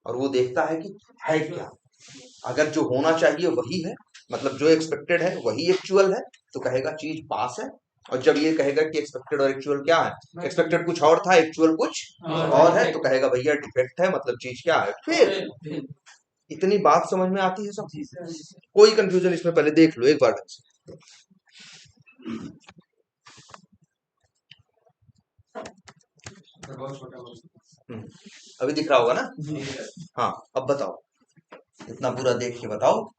और वो देखता है कि है क्या। अगर जो होना चाहिए वही है, मतलब जो एक्सपेक्टेड है वही एक्चुअल है, तो कहेगा चीज पास है। और जब ये कहेगा कि एक्सपेक्टेड और एक्चुअल क्या है, एक्सपेक्टेड कुछ और था, एक्चुअल कुछ और है, तो कहेगा भैया डिफेक्ट है, मतलब चीज क्या है, फेल। इतनी बात समझ में आती है सब, कोई कंफ्यूजन इसमें पहले देख लो एक बार ढंग से। अभी दिख रहा होगा ना, हाँ। अब बताओ, इतना पूरा देख के बताओ,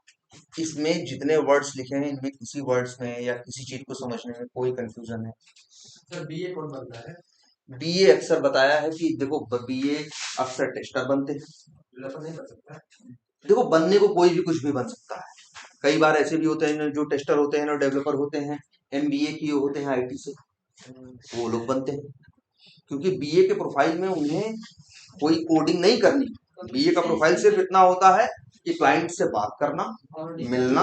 इसमें जितने वर्ड्स लिखे हैं इनमें किसी वर्ड्स में या किसी चीज को समझने में कोई कंफ्यूजन है? सर बीए कौन बनता है? बीए अक्सर बताया है कि देखो बीए अक्सर टेस्टर बनते हैं, डेवलपर नहीं बन सकता। देखो बनने को कोई भी कुछ भी बन सकता है। कई बार ऐसे भी होते हैं जो टेस्टर होते हैं और डेवलपर होते हैं, एमबीए किए होते हैं आईटी से, वो लोग बनते हैं, क्योंकि बीए के प्रोफाइल में उन्हें कोई कोडिंग नहीं करनी। बीए का प्रोफाइल सिर्फ इतना होता है कि क्लाइंट से बात करना, मिलना,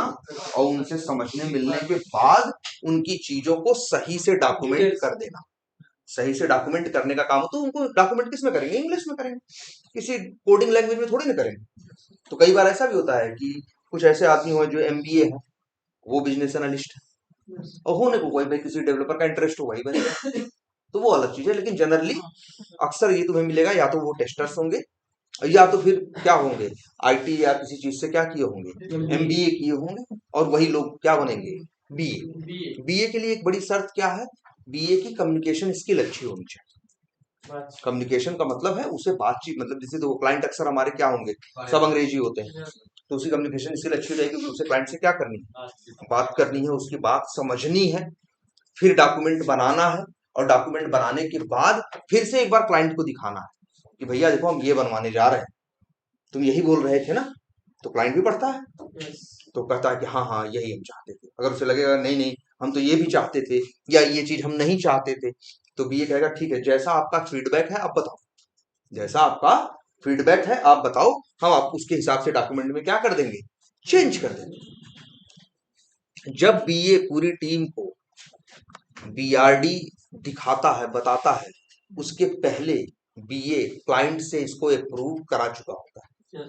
और उनसे समझने मिलने के बाद उनकी चीजों को सही से डॉक्यूमेंट कर देना। सही से डॉक्यूमेंट करने का काम हो तो उनको डॉक्यूमेंट किस में करेंगे, इंग्लिश में करेंगे, किसी कोडिंग लैंग्वेज में थोड़ी ना करेंगे। तो कई बार ऐसा भी होता है कि कुछ ऐसे आदमी हो जो एमबीए है, वो बिजनेस एनालिस्ट है, और होने को कोई भाई किसी डेवलपर का इंटरेस्ट हो वही बनेगा, तो वो अलग चीज है। लेकिन जनरली अक्सर ये तुम्हें मिलेगा, या तो वो टेस्टर्स होंगे या तो फिर क्या होंगे, आईटी या किसी चीज से क्या किए होंगे, एमबीए किए होंगे, और वही लोग क्या बनेंगे, बीए। बीए के लिए एक बड़ी शर्त क्या है, बीए की कम्युनिकेशन स्किल अच्छी होनी चाहिए। कम्युनिकेशन का मतलब है उसे बातचीत, मतलब जैसे तो क्लाइंट अक्सर हमारे क्या होंगे, सब अंग्रेजी होते हैं, तो उसी कम्युनिकेशन स्किल अच्छी हो जाएगी, उसे क्लाइंट से क्या करनी है, बात करनी है, उसकी बात समझनी है, फिर डॉक्यूमेंट बनाना है, और डॉक्यूमेंट बनाने के बाद फिर से एक बार क्लाइंट को दिखाना है कि भैया देखो हम ये बनवाने जा रहे हैं, तुम यही बोल रहे थे ना, तो क्लाइंट भी पढ़ता है, तो कहता है कि हाँ हाँ यही हम चाहते थे। अगर उसे लगेगा नहीं नहीं हम तो ये भी चाहते थे या ये चीज हम नहीं चाहते थे, तो बीए कहेगा ठीक है जैसा आपका फीडबैक है आप बताओ, जैसा आपका फीडबैक है आप बताओ, हम आप उसके हिसाब से डॉक्यूमेंट में क्या कर देंगे, चेंज कर देंगे। जब बीए पूरी टीम को बीआरडी दिखाता है बताता है, उसके पहले बीए क्लाइंट से इसको अप्रूव करा चुका होता है।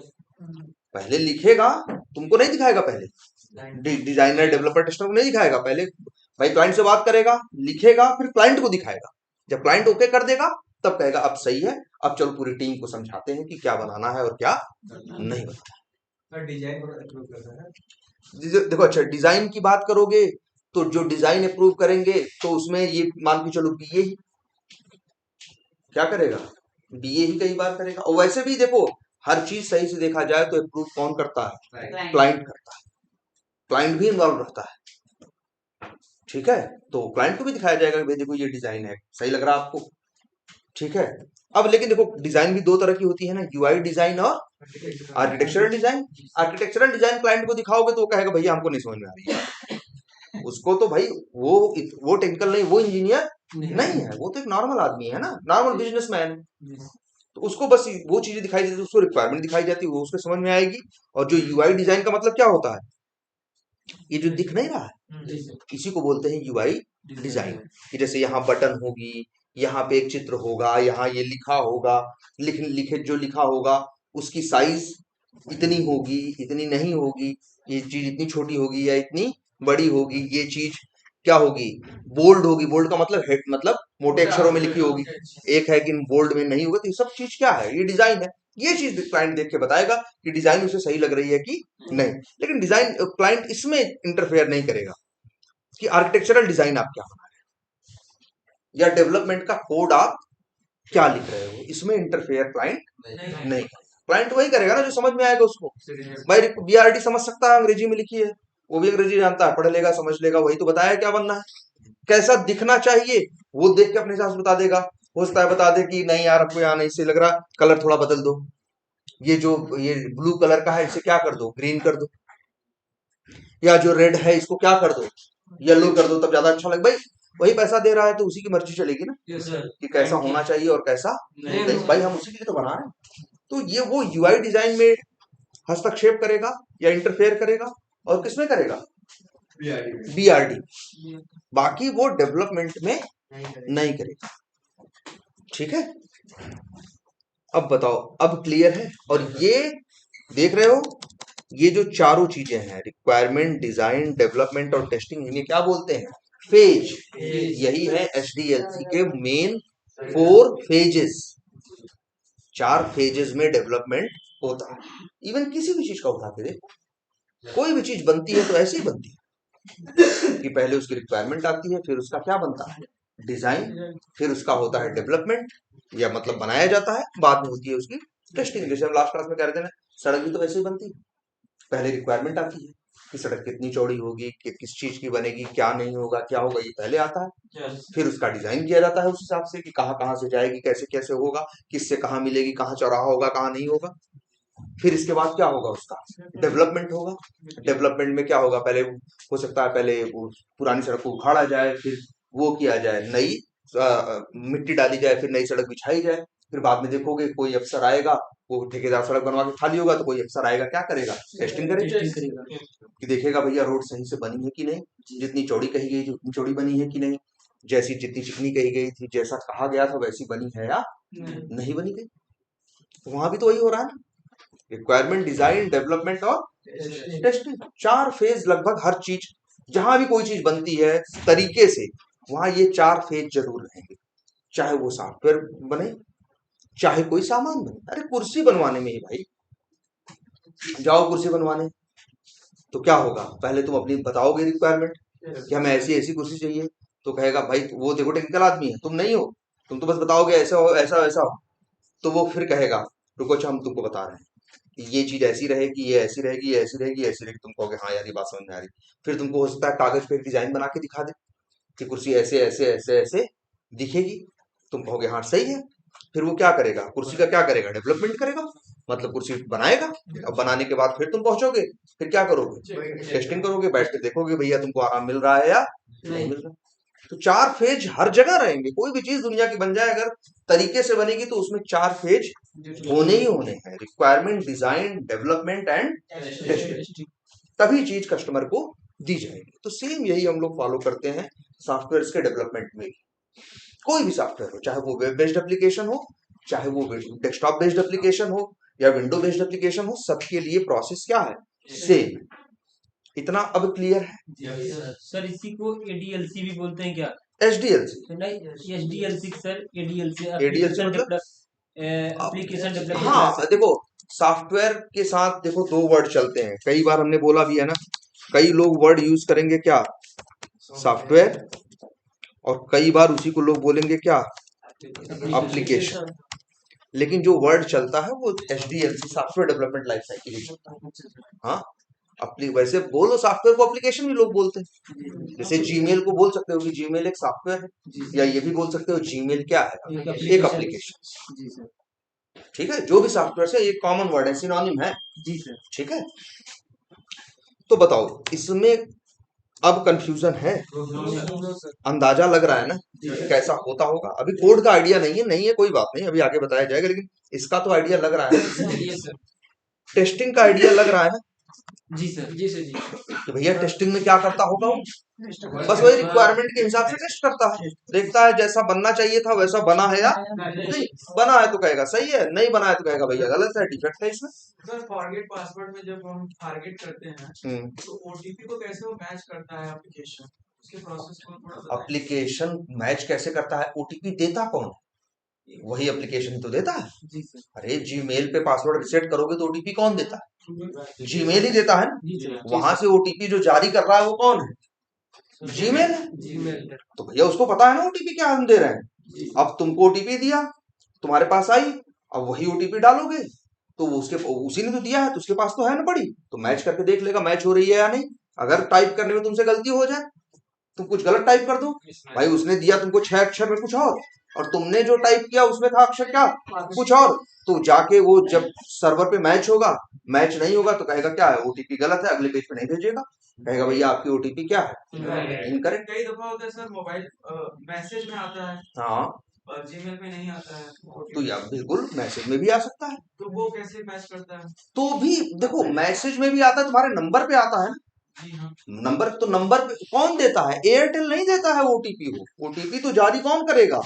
पहले लिखेगा, तुमको नहीं दिखाएगा, पहले डिजाइनर डेवलपर टेस्टर को नहीं दिखाएगा, पहले भाई क्लाइंट से बात करेगा, लिखेगा, फिर क्लाइंट को दिखाएगा। जब क्लाइंट ओके कर देगा तब कहेगा अब सही है, अब चलो पूरी टीम को समझाते हैं कि क्या बनाना है और क्या नहीं बनाना है। डिजाइन अप्रूव करना है। देखो अच्छा डिजाइन की बात करोगे तो जो डिजाइन अप्रूव करेंगे तो उसमें ये मान के चलो बीए ही क्या करेगा, बीए ही कई बार करेगा। और वैसे भी देखो हर चीज सही से देखा जाए तो अप्रूव कौन करता है, क्लाइंट करता है, क्लाइंट भी इन्वॉल्व रहता है। ठीक है, तो क्लाइंट को भी दिखाया जाएगा कि भाई देखो ये डिजाइन है, सही लग रहा है आपको, ठीक है। अब लेकिन देखो डिजाइन भी दो तरह की होती है ना, यूआई डिजाइन और architectural design. Architectural design client को दिखाओगे तो वो कहेगा भैया हमको नहीं समझ में आ रही है। उसको तो भाई वो टेक्निकल नहीं, वो इंजीनियर नहीं है, वो तो एक नॉर्मल आदमी है ना, नॉर्मल बिजनेसमैन है। तो उसको बस वो चीजें दिखाई देती है, उसको रिक्वायरमेंट दिखाई जाती है, वो उसको समझ में आएगी। और जो यूआई डिजाइन का मतलब क्या होता है, ये जो दिख नहीं रहा है इसी को बोलते हैं यूआई डिजाइन। कि जैसे यहाँ बटन होगी, यहाँ पे एक चित्र होगा, यहाँ ये लिखा होगा, लिखे जो लिखा होगा उसकी साइज इतनी होगी, इतनी नहीं होगी, ये चीज इतनी छोटी होगी या इतनी बड़ी होगी, ये चीज क्या होगी, बोल्ड होगी, बोल्ड का मतलब हेड मतलब मोटे अक्षरों में लिखी होगी, एक है कि बोल्ड में नहीं होगा। तो ये सब चीज क्या है, ये डिजाइन है। ये चीज क्लाइंट देख के बताएगा कि डिजाइन उसे सही लग रही है कि नहीं। लेकिन डिजाइन क्लाइंट इसमें इंटरफेयर नहीं करेगा कि आर्किटेक्चरल डिजाइन आप क्या बना रहे हो या डेवलपमेंट का कोड आप क्या लिख रहे हो, इसमें इंटरफेयर क्लाइंट नहीं करेगा। क्लाइंट वही करेगा ना जो समझ में आएगा उसको। भाई बीआरडी समझ सकता है, अंग्रेजी में लिखी है, वो भी अंग्रेजी जानता है, पढ़ लेगा समझ लेगा, वही तो बताया क्या बनना है, कैसा दिखना चाहिए वो देख के अपने हिसाब से बता देगा। हो सकता है बता दे कि नहीं यार आपको यहाँ नहीं सही लग रहा, कलर थोड़ा बदल दो, ये जो ये ब्लू कलर का है इसे क्या कर दो, ग्रीन कर दो, या जो रेड है इसको क्या कर दो, येलो कर दो, तब ज्यादा अच्छा लगे। भाई वही पैसा दे रहा है तो उसी की मर्जी चलेगी ना कि कैसा होना चाहिए और कैसा नहीं। भाई हम उसी के लिए तो बना रहे हैं। तो ये वो यूआई डिजाइन में हस्तक्षेप करेगा या इंटरफेयर करेगा, और किसमें करेगा, बीआरडी। बाकी वो डेवलपमेंट में नहीं करेगा। ठीक है, अब बताओ, अब क्लियर है। और ये देख रहे हो, ये जो चारों चीजें हैं रिक्वायरमेंट, डिजाइन, डेवलपमेंट और टेस्टिंग, इन्हें क्या बोलते हैं, फेज। यही है एचडीएलसी के मेन 4 फेजेस। 4 फेजेस में डेवलपमेंट होता है। इवन किसी भी चीज का उठा के देखो, कोई भी चीज बनती है तो ऐसे ही बनती है कि पहले उसकी रिक्वायरमेंट आती है, फिर उसका क्या बनता है, डिजाइन, फिर उसका होता है डेवलपमेंट या मतलब बनाया जाता है, बाद में होती है उसकी टेस्टिंग। जैसे हम लास्ट क्लास में कह रहे थे ना, सड़क भी तो वैसे ही बनती है, पहले रिक्वायरमेंट आती है कि सड़क कितनी चौड़ी होगी, कि किस चीज की बनेगी, क्या नहीं होगा, क्या होगा, ये पहले आता है। फिर उसका डिजाइन किया जाता है उस हिसाब से कि कहाँ कहाँ से जाएगी, कैसे कैसे होगा, किससे कहाँ मिलेगी, कहाँ चौराहा होगा, कहाँ नहीं होगा। फिर इसके बाद क्या होगा, उसका डेवलपमेंट होगा। डेवलपमेंट में क्या होगा, पहले हो सकता है पहले वो पुरानी सड़क को उखाड़ा जाए, फिर वो किया जाए, नई मिट्टी डाली जाए, फिर नई सड़क बिछाई जाए। फिर बाद में देखोगे कोई अफसर आएगा, वो ठेकेदार सड़क बनवा के खाली होगा, तो कोई अफसर आएगा क्या करेगा, टेस्टिंग करेगा कि देखेगा भैया रोड सही से बनी है कि नहीं, जितनी चौड़ी कही गई थी उतनी चौड़ी बनी है कि नहीं, जैसी जितनी चिकनी कही गई थी, जैसा कहा गया था वैसी बनी है या नहीं बनी गई। वहां भी तो वही हो रहा है ना, रिक्वायरमेंट, डिजाइन, डेवलपमेंट और टेस्टिंग। 4 फेज लगभग हर चीज, जहां भी कोई चीज बनती है तरीके से, वहां ये 4 फेज जरूर रहेंगे। चाहे वो सॉफ्टवेयर बने, चाहे कोई सामान बने। अरे कुर्सी बनवाने में ही भाई, जाओ कुर्सी बनवाने, तो क्या होगा, पहले तुम अपनी बताओगे रिक्वायरमेंट कि हमें ऐसी ऐसी कुर्सी चाहिए, तो कहेगा भाई वो देखो टेक्निकल आदमी है, तुम नहीं हो, तुम तो बस बताओगे ऐसा हो ऐसा वैसा हो। तो वो फिर कहेगा रुको अच्छा हम तुमको बता रहे हैं कि ये चीज ऐसी रहेगी, ये ऐसी रहेगी, ये ऐसी रहेगी, ऐसी रहेगी। तुम कहोगे हाँ यार ये बात समझ में आ रही। फिर तुमको हो सकता है कागज पे एक डिजाइन बना के दिखा दे कि कुर्सी ऐसे ऐसे ऐसे ऐसे दिखेगी, तुम कहोगे हाँ सही है। फिर वो क्या करेगा, कुर्सी का क्या करेगा, डेवलपमेंट करेगा, मतलब कुर्सी बनाएगा। अब बनाने के बाद फिर तुम पहुंचोगे, फिर क्या करोगे, टेस्टिंग करोगे, बैठ के देखोगे भैया तुमको आराम मिल रहा है या नहीं मिल रहा। तो 4 फेज हर जगह रहेंगे, कोई भी चीज दुनिया की बन जाए अगर तरीके से बनेगी तो उसमें 4 फेज होने ही होने हैं, requirement, design, development and testing, तभी चीज कस्टमर को दी जाएगी। तो सेम यही हम लोग फॉलो करते हैं सॉफ्टवेयर के डेवलपमेंट में। कोई भी सॉफ्टवेयर हो, चाहे वो वेब बेस्ड एप्लीकेशन हो, चाहे वो डेस्कटॉप बेस्ड एप्लीकेशन हो या विंडो बेस्ड एप्लीकेशन हो, सबके लिए प्रोसेस क्या है, सेम। इतना अब क्लियर है। सर इसी को एडीएलसी भी बोलते हैं क्या? एचडीएलसी नहीं, एसडीएलसी सर, एडीएलसी एडीएलसी मतलब एप्लीकेशन डेवलपमेंट। हाँ देखो, सॉफ्टवेयर के साथ देखो 2 वर्ड चलते हैं, कई बार हमने बोला भी है ना, कई लोग वर्ड यूज करेंगे क्या, सॉफ्टवेयर, और कई बार उसी को लोग बोलेंगे क्या, एप्लीकेशन। लेकिन जो वर्ड चलता है वो एचडीएलसी, सॉफ्टवेयर डेवलपमेंट लाइफ साइकिल। हाँ, वैसे बोलो सॉफ्टवेयर को एप्लीकेशन भी लोग बोलते हैं, जैसे जीमेल को बोल सकते हो कि जीमेल एक सॉफ्टवेयर है, या ये भी बोल सकते हो जीमेल क्या है, एक एप्लीकेशन। ठीक है, जो भी सॉफ्टवेयर से एक कॉमन वर्ड है, सिनोनिम है। जी सर। ठीक है, तो बताओ इसमें अब कंफ्यूजन है, अंदाजा लग रहा है ना कैसा होता होगा। अभी कोड का आइडिया नहीं है, कोई बात नहीं, अभी आगे बताया जाएगा, लेकिन इसका तो आइडिया लग रहा है। टेस्टिंग का आइडिया लग रहा है ना। जी सर। जी सर। जी कि भैया टेस्टिंग में क्या करता होगा वो, बस वही रिक्वायरमेंट के हिसाब से टेस्ट करता है, देखता है जैसा बनना चाहिए था वैसा बना है या नहीं, बना है तो कहेगा सही है, नहीं बना है तो कहेगा भैया गलत है, डिफेक्ट है इसमें। सर फॉरगेट पासवर्ड में जब हम फॉरगेट करते हैं तो ओटीपी को कैसे वो मैच करता है एप्लीकेशन, उसके प्रोसेस को थोड़ा बताएं। एप्लीकेशन मैच कैसे करता है, ओटीपी देता कौन है, वही एप्लीकेशन तो देता है। जी सर। अरे जीमेल पे पासवर्ड रिसेट करोगे तो ओटीपी कौन देता है, जीमेल ही देता है ना। वहां से ओटीपी जो जारी कर रहा है वो कौन है, जीमेल है। जीमेल। तो भैया उसको पता है ना ओटीपी क्या हम दे रहे हैं। अब तुमको ओटीपी दिया, तुम्हारे पास आई, अब वही ओटीपी डालोगे तो वो उसी ने तो दिया है तो उसके पास तो है ना पड़ी, तो मैच करके देख लेगा मैच हो रही है या नहीं। अगर टाइप करने में तुमसे गलती हो जाए, तुम कुछ गलत टाइप कर दो, भाई उसने दिया तुमको 6 अक्षर में कुछ और तुमने जो टाइप किया उसमें था अक्षर क्या, कुछ और, तो जाके वो जब सर्वर पे मैच होगा, मैच नहीं होगा तो कहेगा क्या है, ओटीपी गलत है, अगले पेज पे नहीं भेजेगा, कहेगा भैया आपकी ओटीपी क्या है, इनकरेक्ट। कई दफा होता है सर मोबाइल मैसेज में आता है हाँ, और जीमेल में नहीं आता है, तो या बिल्कुल मैसेज में भी आ सकता है, तो वो कैसे मैच करता है। तो भी देखो मैसेज में भी आता है, तुम्हारे नंबर पे आता है ना। जी हाँ। नंबर तो नंबर पे कौन देता है, एयरटेल नहीं देता है ओटीपी को, ओटीपी तो जारी कौन करेगा,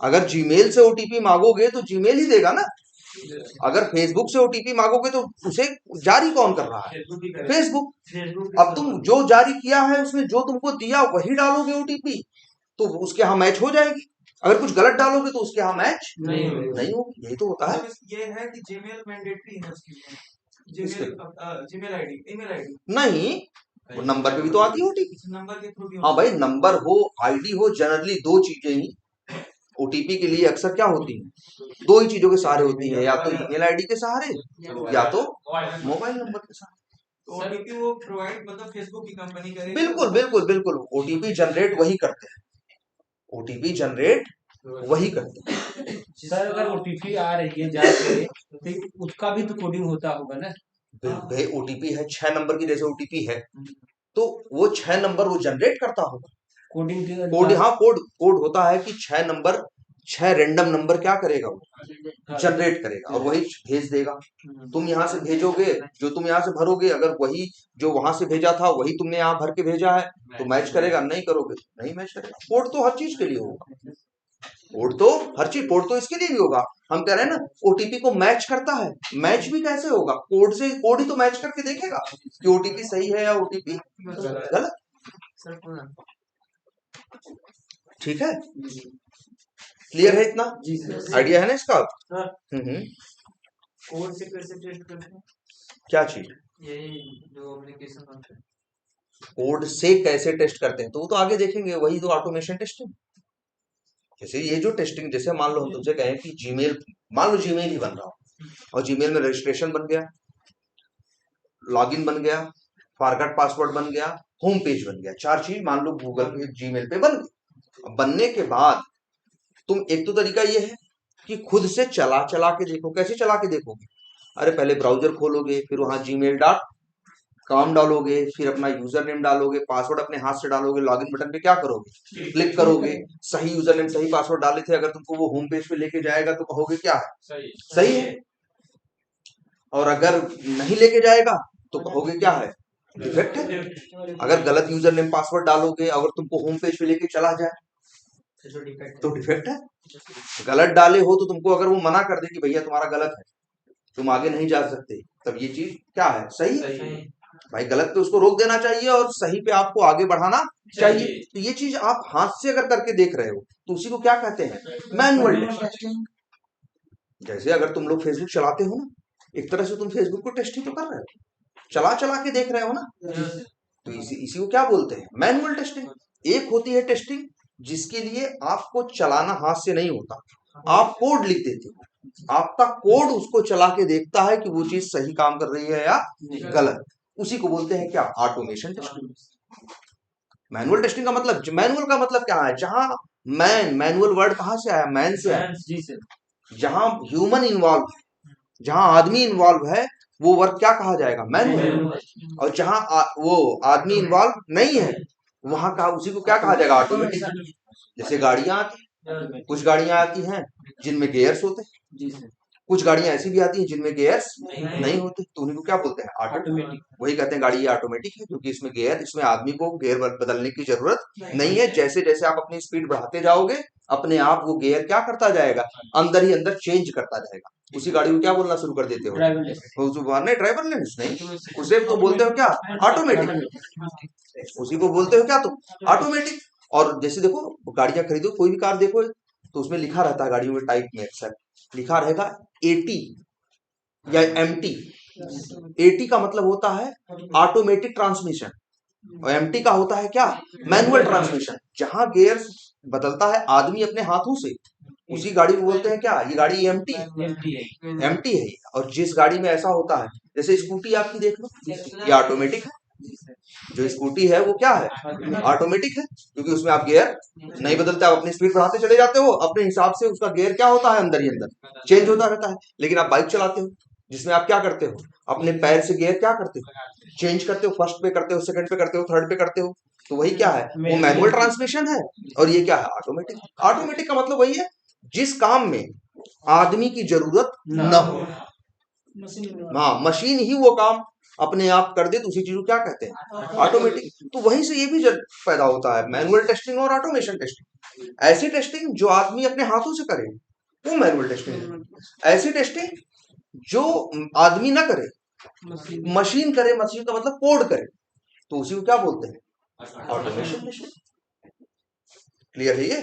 अगर जीमेल से ओटीपी मांगोगे तो जीमेल ही देगा ना, अगर फेसबुक से ओटीपी मांगोगे तो उसे जारी कौन कर रहा है, फेसबुक। अब तुम जो जारी किया है उसमें जो तुमको दिया वही डालोगे ओटीपी, तो उसके यहाँ मैच हो जाएगी, अगर कुछ गलत डालोगे तो उसके यहाँ मैच नहीं होगी, यही तो होता है। ये है कि जीमेल मैंडेटरी है उसके लिए, जीमेल आईडी, ईमेल आईडी नहीं, वो नंबर पे भी तो आती है ओटीपी, नंबर के थ्रू भी। हाँ भाई, नंबर हो आईडी हो, जनरली 2 चीजें ही ओटीपी के लिए अक्सर क्या होती हैं, 2 ही चीजों के सहारे होती है, या तो ईमेल आईडी के सहारे या तो मोबाइल नंबर के सहारे। ओटीपी वो प्रोवाइड मतलब फेसबुक की कंपनी करेगी। बिल्कुल बिल्कुल बिल्कुल, ओटीपी जनरेट वही करते हैं, ओटीपी जनरेट वही करते हैं। सर अगर ओटीपी आ रही है जाके तो उसका भी तो कोडिंग होता होगा ना। भाई ओटीपी है 6 नंबर की, जैसे ओटीपी है तो वो 6 नंबर वो जनरेट करता होगा, कोडिंग के कोड, हाँ कोड होता है कि 6 नंबर, 6 रैंडम नंबर क्या करेगा वो जनरेट करेगा और वही भेज देगा। तुम यहाँ से भेजोगे, जो तुम यहाँ से भरोगे, अगर वही जो वहां से भेजा था वही तुमने यहाँ भर के भेजा है तो मैच करेगा, नहीं करोगे तो नहीं मैच करेगा। कोड तो हर चीज के लिए होगा, कोड तो हर चीज, कोड तो इसके लिए भी होगा। हम कह रहे हैं ना ओटीपी को मैच करता है, मैच भी कैसे होगा, कोड से, कोड ही तो मैच करके देखेगा कि ओटीपी सही है या ओटीपी गलत। ठीक है, क्लियर है इतना, आइडिया है ना इसका। कोड से कैसे टेस्ट करते हैं, क्या चीज, यही जो एप्लीकेशन बनते हैं कोड से कैसे टेस्ट करते हैं तो वो तो आगे देखेंगे, वही तो ऑटोमेशन टेस्टिंग। जैसे ये जो टेस्टिंग, जैसे मान लो हम तुमसे कहें कि जीमेल, मान लो जीमेल ही बन रहा हो और जीमेल में रजिस्ट्रेशन बन गया, लॉगिन बन गया, फॉरगॉट पासवर्ड बन गया, होम पेज बन गया, 4 चीज मान लो गूगल पे जीमेल पे बन गई। बनने के बाद तुम, एक तो तरीका ये है कि खुद से चला चला के देखो। कैसे चला के देखोगे? अरे पहले ब्राउजर खोलोगे, फिर वहां gmail.com डालोगे, फिर अपना यूजर नेम डालोगे, पासवर्ड अपने हाथ से डालोगे, लॉगिन बटन पे क्या करोगे? क्लिक करोगे। सही यूजर नेम सही पासवर्ड डाले थे, अगर तुमको वो होम पेज पे लेके जाएगा तो कहोगे क्या है? सही है। और अगर नहीं लेके जाएगा तो कहोगे क्या है? डिफेक्ट है। अगर गलत यूजर नेम पासवर्ड डालोगे, अगर तुमको होम पेज पे लेके चला जाए तो डिफेक्ट है। गलत डाले हो तो तुमको अगर वो मना कर दे कि भैया तुम्हारा गलत है, तुम आगे नहीं जा सकते, तब ये चीज क्या है? सही है। भाई गलत पे उसको रोक देना चाहिए और सही पे आपको आगे बढ़ाना चाहिए। तो ये चीज आप हाथ से अगर करके देख रहे हो तो उसी को क्या कहते हैं? Manual testing. जैसे अगर तुम लोग फेसबुक चलाते हो ना, एक तरह से तुम फेसबुक को टेस्टिंग तो कर रहे हो, चला चला के देख रहे हो ना, तो इसी को क्या बोलते हैं? Manual testing. एक होती है टेस्टिंग जिसके लिए आपको चलाना हाथ से नहीं होता, आप कोड लिख देते हो, आपका कोड उसको चला के देखता है कि वो चीज सही काम कर रही है या गलत। उसी को बोलते हैं क्या? Automation testing. मैनुअल टेस्टिंग का मतलब, मैनुअल का मतलब क्या है? जहां मैनुअल वर्ड कहां से आया? मैन से आया। जहां ह्यूमन इन्वॉल्व, जहां आदमी इन्वॉल्व है, वो वर्क क्या कहा जाएगा? मैनुअल। और जहां वो आदमी इन्वॉल्व नहीं है, वहां का उसी को क्या कहा जाएगा? ऑटोमेटिक। जैसे गाड़ियां आती, कुछ गाड़ियां आती हैं जिनमें गियर्स होते हैं, कुछ गाड़ियां ऐसी भी आती हैं जिनमें गियर्स नहीं होते, तो उन्हीं को क्या बोलते हैं? ऑटोमेटिक। वही कहते हैं गाड़ी ये ऑटोमेटिक है, क्योंकि इसमें गियर, इसमें आदमी को गियर बदलने की जरूरत नहीं है। जैसे जैसे आप अपनी स्पीड बढ़ाते जाओगे, अपने आप वो गियर क्या करता जाएगा? अंदर ही अंदर चेंज करता जाएगा। उसी गाड़ी को क्या बोलना शुरू कर देते हो? नहीं, ड्राइवरलेस नहीं, उसे तो बोलते हो क्या? ऑटोमेटिक। उसी को बोलते हो क्या तुम? ऑटोमेटिक। और जैसे देखो गाड़ियां खरीदो, कोई भी कार देखो तो उसमें लिखा रहता है गाड़ियों में टाइप में अक्सर लिखा रहेगा AT या MT। AT का मतलब होता है ऑटोमेटिक ट्रांसमिशन और MT का होता है क्या? Manual transmission. जहां गियर बदलता है आदमी अपने हाथों से, उसी गाड़ी को बोलते हैं क्या? ये गाड़ी MT है। और जिस गाड़ी में ऐसा होता है, जैसे स्कूटी आपकी देख लो, ये ऑटोमेटिक है। जो स्कूटी है वो क्या है? ऑटोमेटिक है, क्योंकि उसमें आप गियर नहीं बदलते, आप अपनी स्पीड बढ़ाते चले जाते हो, अपने हिसाब से उसका गियर क्या होता है? अंदर ही अंदर चेंज होता रहता है। लेकिन आप बाइक चलाते हो जिसमें आप क्या करते हो? अपने पैर से गियर क्या करते हो? चेंज करते हो। फर्स्ट पे करते हो, सेकंड पे करते हो, थर्ड पे करते हो। तो वही क्या है? वो मैनुअल ट्रांसमिशन है। और ये क्या है? ऑटोमेटिक। ऑटोमेटिक का मतलब वही है जिस काम में आदमी की जरूरत न हो, हाँ, मशीन ही वो काम अपने आप कर दे, तो उसी चीज को क्या कहते हैं? ऑटोमेटिक। तो वहीं से ये भी पैदा होता है, मैनुअल टेस्टिंग और ऑटोमेशन टेस्टिंग। ऐसी टेस्टिंग जो आदमी अपने हाथों से करे वो मैनुअल टेस्टिंग है। ऐसी टेस्टिंग जो आदमी ना करे, मशीन करे, मशीन का मतलब कोड करे, तो उसी को क्या बोलते हैं? Automation testing. क्लियर है ये?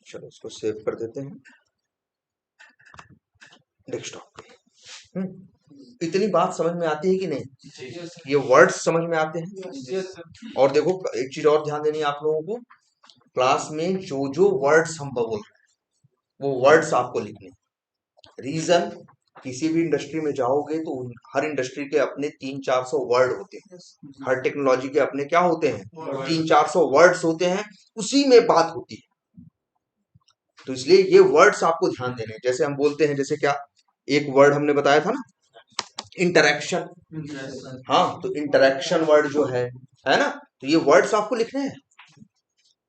चलो इसको सेव कर देते हैं डेस्कटॉप पे। इतनी बात समझ में आती है कि नहीं? ये वर्ड्स समझ में आते हैं? और देखो एक चीज और ध्यान देनी है आप लोगों को, क्लास में जो जो वर्ड्स हम बोल रहे हैं वो वर्ड्स आपको लिखने। रीजन, किसी भी इंडस्ट्री में जाओगे तो हर इंडस्ट्री के अपने 300-400 वर्ड होते हैं, हर टेक्नोलॉजी के अपने क्या होते हैं? 300-400 वर्ड्स होते हैं, उसी में बात होती है। तो इसलिए ये वर्ड्स आपको ध्यान देने हैं। जैसे हम बोलते हैं, जैसे क्या एक वर्ड हमने बताया था ना, इंटरेक्शन। हाँ, तो इंटरेक्शन वर्ड जो है ना, तो ये वर्ड्स आपको लिखने हैं।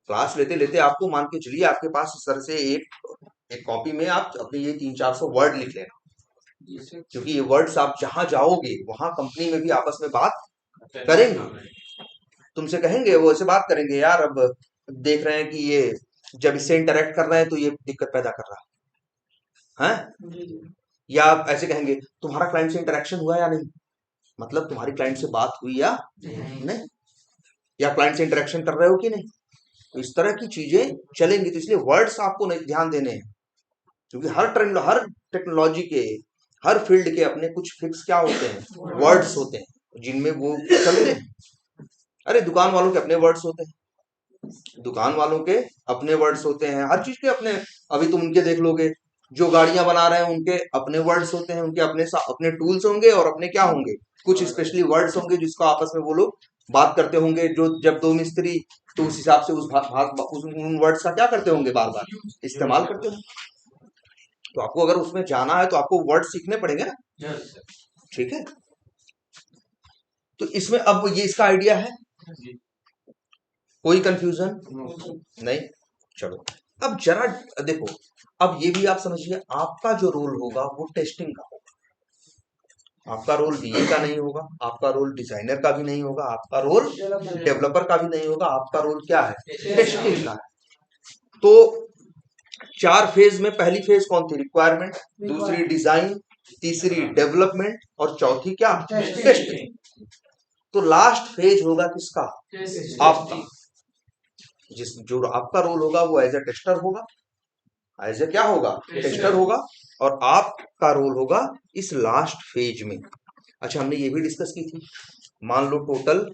क्लास लेते लेते आपको मान के चलिए आपके पास इस तरह से एक कॉपी में आप अपने ये 300-400 वर्ड लिख लेना, क्योंकि ये वर्ड्स आप जहां जाओगे वहां कंपनी में भी आपस में बात करेंगे, तुमसे कहेंगे, वो ऐसे बात करेंगे, यार अब देख रहे हैं कि ये जब इससे इंटरेक्ट कर रहे हैं तो ये दिक्कत पैदा कर रहा है। या आप ऐसे कहेंगे, तुम्हारा क्लाइंट से इंटरेक्शन हुआ या नहीं, मतलब तुम्हारी क्लाइंट से बात हुई या नहीं, या क्लाइंट से इंटरेक्शन कर रहे हो कि नहीं। तो इस तरह की चीजें चलेंगी। तो इसलिए वर्ड्स आपको ध्यान देने हैं, क्योंकि हर टेक्नोलॉजी के, हर फील्ड के अपने कुछ फिक्स क्या होते हैं? वर्ड्स होते हैं जिनमें वो चलते हैं। अरे दुकान वालों के अपने वर्ड्स होते हैं, दुकान वालों के अपने वर्ड्स होते हैं, हर चीज के अपने। अभी तुम उनके देख लोगे जो गाड़ियां बना रहे हैं, उनके अपने वर्ड्स होते हैं, उनके अपने टूल्स होंगे और अपने क्या होंगे? कुछ स्पेशली वर्ड्स होंगे जिसको आपस में वो लोग बात करते होंगे, जो जब दो मिस्त्री तो उस हिसाब से उन वर्ड्स का क्या करते होंगे, बार बार इस्तेमाल करते होंगे। तो आपको अगर उसमें जाना है तो आपको वर्ड सीखने पड़ेंगे ना, ठीक है। तो इसमें अब ये इसका आइडिया है, कोई कंफ्यूजन नहीं। चलो अब जरा देखो, अब ये भी आप समझिए, आपका जो रोल होगा वो टेस्टिंग का होगा। आपका रोल बीए का नहीं होगा, आपका रोल डिजाइनर का भी नहीं होगा, आपका रोल डेवलपर का भी नहीं होगा, आपका रोल क्या है, टेस्टिंग का है। तो 4 फेज में पहली फेज कौन थी, रिक्वायरमेंट, दूसरी डिजाइन, तीसरी डेवलपमेंट और चौथी क्या, टेस्टिंग। तो लास्ट फेज होगा किसका, आपका। जो आपका रोल होगा वो एज ए टेस्टर होगा, एज ए क्या होगा, टेस्टर होगा, और आपका रोल होगा इस लास्ट फेज में। अच्छा, हमने ये भी डिस्कस की थी, मान लो टोटल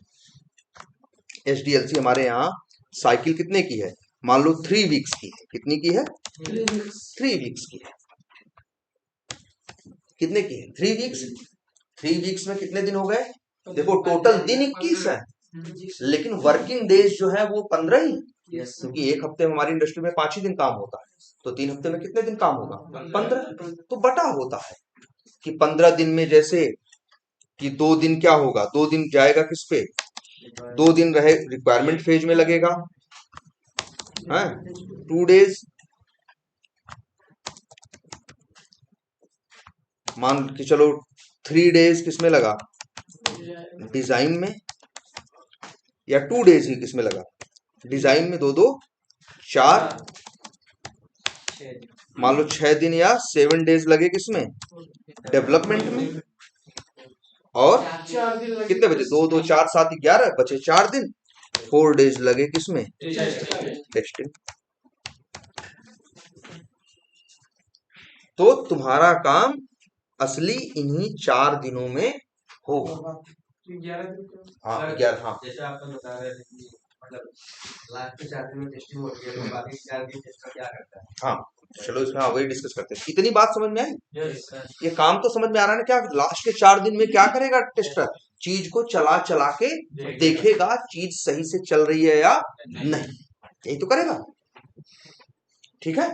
एचडीएलसी हमारे यहाँ साइकिल कितने की है, मान लो 3 वीक्स की है। कितनी की है, 3 वीक्स की है। कितने की है, 3 वीक्स। 3 वीक्स में कितने दिन हो गए, देखो टोटल दिन 21 है, लेकिन वर्किंग डेज जो है वो 15 ही, क्योंकि एक हफ्ते में हमारी इंडस्ट्री में 5 ही दिन काम होता है, तो 3 हफ्ते में कितने दिन काम होगा, 15। तो बटा होता है कि 15 दिन में जैसे कि 2 दिन क्या होगा, 2 दिन जाएगा किस पे, 2 दिन रहे रिक्वायरमेंट फेज में लगेगा, 2 डेज, मान के चलो 3 डेज किसमें लगा, डिजाइन में, या 2 डेज ही किसमें लगा, डिजाइन में, 2 2 4, मान लो 6 दिन या 7 डेज लगे किसमें, डेवलपमेंट में। और कितने बचे, 2 2 4 7 11 बचे 4 दिन, 4 डेज लगे किसमें, टेस्टिंग। तो तुम्हारा काम असली इन्हीं 4 दिनों में होगा। 11 दिन हाँ 11, हाँ जैसे आप बता रहे थे कि मतलब लास्ट के 4 दिन में टेस्टिंग होती है, तो बाकी 4 दिन टेस्टर क्या करता है। हाँ चलो इसमें वही डिस्कस करते हैं। इतनी बात समझ में आई, यस ये काम तो समझ में आ रहा है ना, क्या लास्ट के 4 दिन में क्या करेगा टेस्टर, चीज को चला चला के देखेगा चीज सही से चल रही है या नहीं, यही तो करेगा, ठीक है।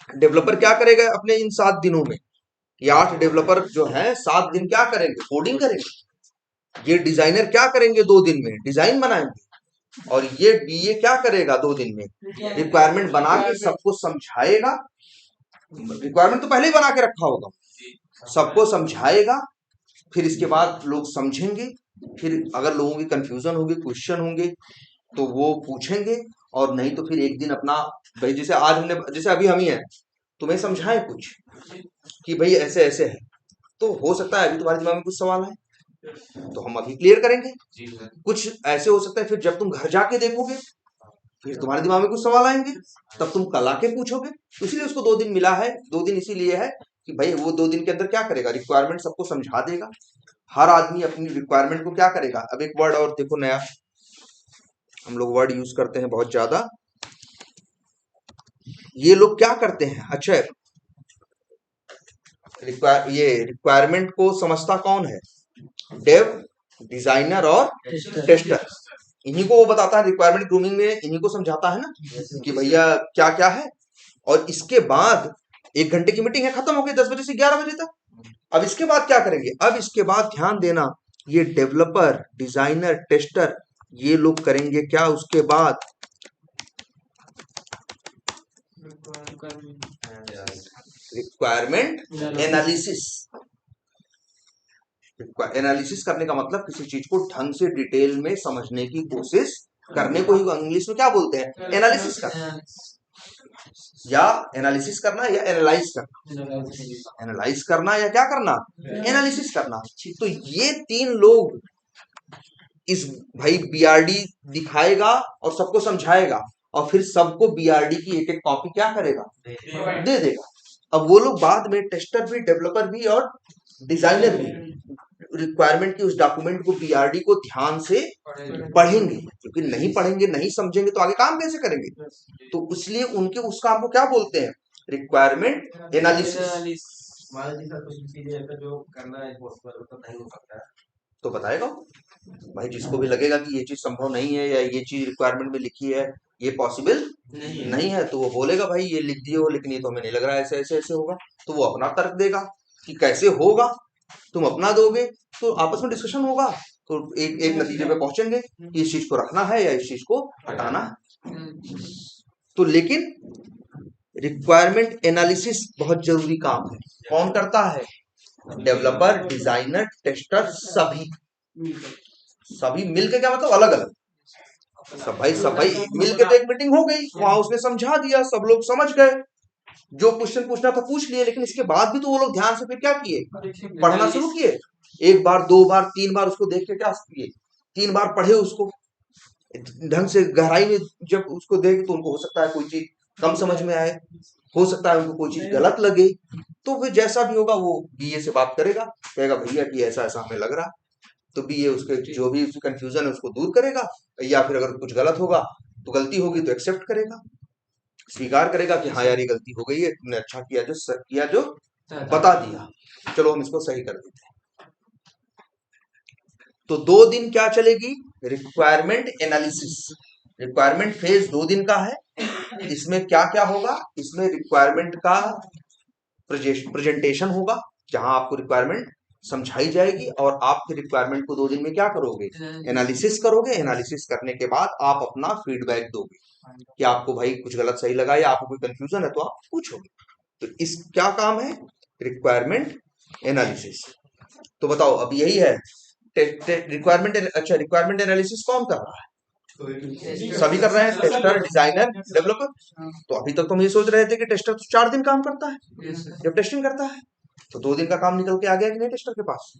डेवलपर क्या करेगा अपने इन 7 दिनों में, ये 8 डेवलपर जो हैं 7 दिन क्या करेंगे, कोडिंग करेंगे। ये डिजाइनर क्या करेंगे, 2 दिन में डिजाइन बनाएंगे, और ये बीए क्या करेगा 2 दिन में, रिक्वायरमेंट बना के सबको समझाएगा। रिक्वायरमेंट तो पहले ही बना के रखा होगा, सबको समझाएगा, फिर इसके बाद लोग समझेंगे, फिर अगर लोगों की कंफ्यूजन होगी, क्वेश्चन होंगे तो वो पूछेंगे, और नहीं तो फिर एक दिन अपना, भाई जैसे आज हमने, जैसे अभी हम ही हैं, तुम्हें समझाएं कुछ कि भाई ऐसे ऐसे है, तो हो सकता है अभी तुम्हारे दिमाग में कुछ सवाल है तो हम अभी क्लियर करेंगे। कुछ ऐसे हो सकता है फिर जब तुम घर जाके देखोगे फिर तुम्हारे दिमाग में कुछ सवाल आएंगे, तब तुम कल आके पूछोगे। तो इसलिए उसको 2 दिन मिला है, 2 दिन इसीलिए है कि भाई वो 2 दिन के अंदर क्या करेगा, रिक्वायरमेंट सबको समझा देगा। हर आदमी अपनी रिक्वायरमेंट को क्या करेगा। अब एक वर्ड और देखो नया, हम लोग वर्ड यूज करते हैं बहुत ज्यादा, ये लोग क्या करते हैं, अच्छा ये रिक्वायरमेंट को समझता कौन है, डेव, डिजाइनर और टेस्टर। इन्हीं को वो बताता है, रिक्वायरमेंट ग्रूमिंग में इन्हीं को समझाता है ना कि भैया क्या क्या है। और इसके बाद 1 घंटे की मीटिंग है, खत्म हो गई 10 बजे से 11 बजे तक। अब इसके बाद क्या करेंगे, अब इसके बाद ध्यान देना, ये डेवलपर, डिजाइनर, टेस्टर, ये लोग करेंगे क्या उसके बाद, रिक्वायरमेंट एनालिसिस। एनालिसिस करने का मतलब किसी चीज को ढंग से डिटेल में समझने की कोशिश करने को ही इंग्लिश में क्या बोलते हैं, एनालिसिस करना, या एनालिसिस करना या एनालाइज करना, एनालाइज करना या क्या करना, एनालिसिस करना। तो ये 3 लोग इस भाई बीआरडी दिखाएगा और सबको समझाएगा, और फिर सबको बीआरडी की एक एक कॉपी क्या करेगा, दे देगा। अब वो लोग बाद में टेस्टर भी, डेवलपर भी और डिजाइनर भी रिक्वायरमेंट की उस डॉक्यूमेंट को, बीआरडी को ध्यान से पढ़ेंगे, क्योंकि नहीं पढ़ेंगे, नहीं समझेंगे तो आगे काम कैसे करेंगे। तो इसलिए उनके उस काम को क्या बोलते हैं, रिक्वायरमेंट एनालिसिस। मान लीजिए सर कुछ चीजें ऐसा जो करना है पॉसिबल मतलब नहीं हो सकता है। तो बताएगा भाई, जिसको भी लगेगा कि ये चीज संभव नहीं है या ये चीज रिक्वायरमेंट में लिखी है ये पॉसिबल नहीं है, तो वो बोलेगा भाई ये लिख दिए हो लेकिन ये तो हमें नहीं लग रहा है ऐसे ऐसे ऐसे होगा। तो वो अपना तर्क देगा कि कैसे होगा, तुम अपना दोगे, तो आपस में डिस्कशन होगा, तो एक एक नतीजे पे पहुंचेंगे कि इस चीज को रखना है या इस चीज को हटाना है। तो लेकिन रिक्वायरमेंट एनालिसिस बहुत जरूरी काम है। कौन करता है? डेवलपर, डिजाइनर, टेस्टर, सभी मिलके। क्या मतलब? अलग अलग सब भाई मिलके तो एक मीटिंग हो गई, वहां उसने समझा दिया, सब लोग समझ गए, जो क्वेश्चन पूछना था पूछ लिए, लेकिन इसके बाद भी तो वो लोग ध्यान से फिर क्या किए? पढ़ना शुरू किए। एक बार, दो बार, तीन बार उसको देख के क्या किए? 3 बार पढ़े उसको ढंग से, गहराई में। जब उसको देखे तो उनको हो सकता है कोई चीज कम समझ में आए, हो सकता है उनको कोई चीज गलत लगे, तो फिर जैसा भी होगा वो बीए से बात करेगा, कहेगा भैया कि ऐसा ऐसा हमें लग रहा। तो बीए उसके जो भी कंफ्यूजन है उसको दूर करेगा, या फिर अगर कुछ गलत होगा तो गलती होगी तो एक्सेप्ट करेगा, स्वीकार करेगा कि हाँ यार ये गलती हो गई है, तुमने अच्छा किया जो बता दिया, चलो हम इसको सही कर देते हैं। तो 2 दिन क्या चलेगी? Requirement analysis. रिक्वायरमेंट फेज 2 दिन का है। इसमें क्या क्या होगा? इसमें रिक्वायरमेंट का प्रेजेंटेशन होगा, जहां आपको रिक्वायरमेंट समझाई जाएगी, और आप फिर रिक्वायरमेंट को 2 दिन में क्या करोगे? एनालिसिस करोगे। एनालिसिस करने के बाद आप अपना फीडबैक दोगे कि आपको भाई कुछ गलत सही लगा या आपको कोई कंफ्यूजन है तो आप पूछोगे। तो इस क्या काम है? Requirement analysis. तो बताओ, अब यही है रिक्वायरमेंट। अच्छा, रिक्वायरमेंट एनालिसिस कौन कर रहा है? सभी कर रहे हैं, टेस्टर, डिजाइनर, डेवलपर। तो अभी तक तो हम ये सोच रहे थे कि टेस्टर तो 4 दिन काम करता है जब टेस्टिंग करता है, तो 2 दिन का काम निकल के आ गया कि नहीं टेस्टर के पास?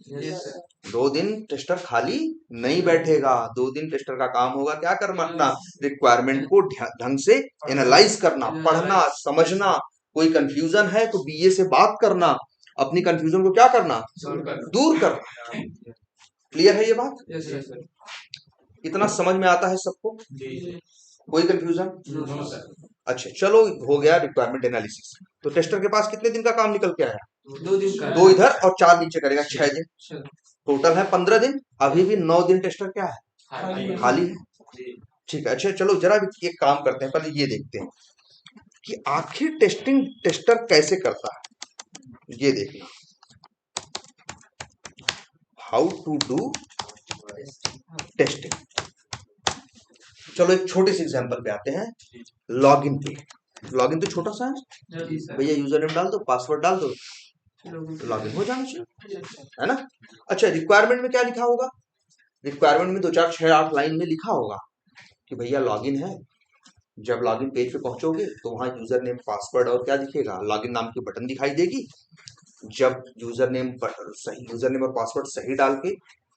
2 दिन टेस्टर खाली नहीं बैठेगा। 2 दिन टेस्टर का काम होगा क्या करना? अपना रिक्वायरमेंट को ढंग से एनालाइज करना, पढ़ना, समझना। कोई कंफ्यूजन है तो बीए से बात करना, अपनी कंफ्यूजन को क्या करना? दूर करना। क्लियर है ये बात? इतना समझ में आता है सबको? कोई कंफ्यूजन? अच्छा चलो, हो गया रिक्वायरमेंट एनालिसिस। तो टेस्टर के पास कितने दिन का काम निकल के आया? 2 दिन का। 2 इधर और 4 नीचे करेगा, 6 दिन टोटल है, 15 दिन। अभी भी 9 दिन टेस्टर क्या है? खाली है। ठीक है। अच्छा चलो जरा एक काम करते हैं, पहले ये देखते हैं कि आखिर टेस्टर कैसे करता है। ये देखना, हाउ टू डू टेस्टिंग। चलो एक छोटे से एग्जांपल पे आते हैं, लॉगिन पे। लॉगिन तो छोटा सा है भैया, यूजर नेम डाल दो, पासवर्ड डाल दो, लॉगिन हो जाना चाहिए, है ना? अच्छा, रिक्वायरमेंट में क्या लिखा होगा? रिक्वायरमेंट में 2 4 6 8 लाइन में लिखा होगा कि भैया लॉगिन है। जब लॉगिन पेज पे पहुंचोगे तो वहां यूजर नेम, पासवर्ड और क्या दिखेगा? लॉगिन नाम की बटन दिखाई देगी। जब यूजर नेम और पासवर्ड सही डाल के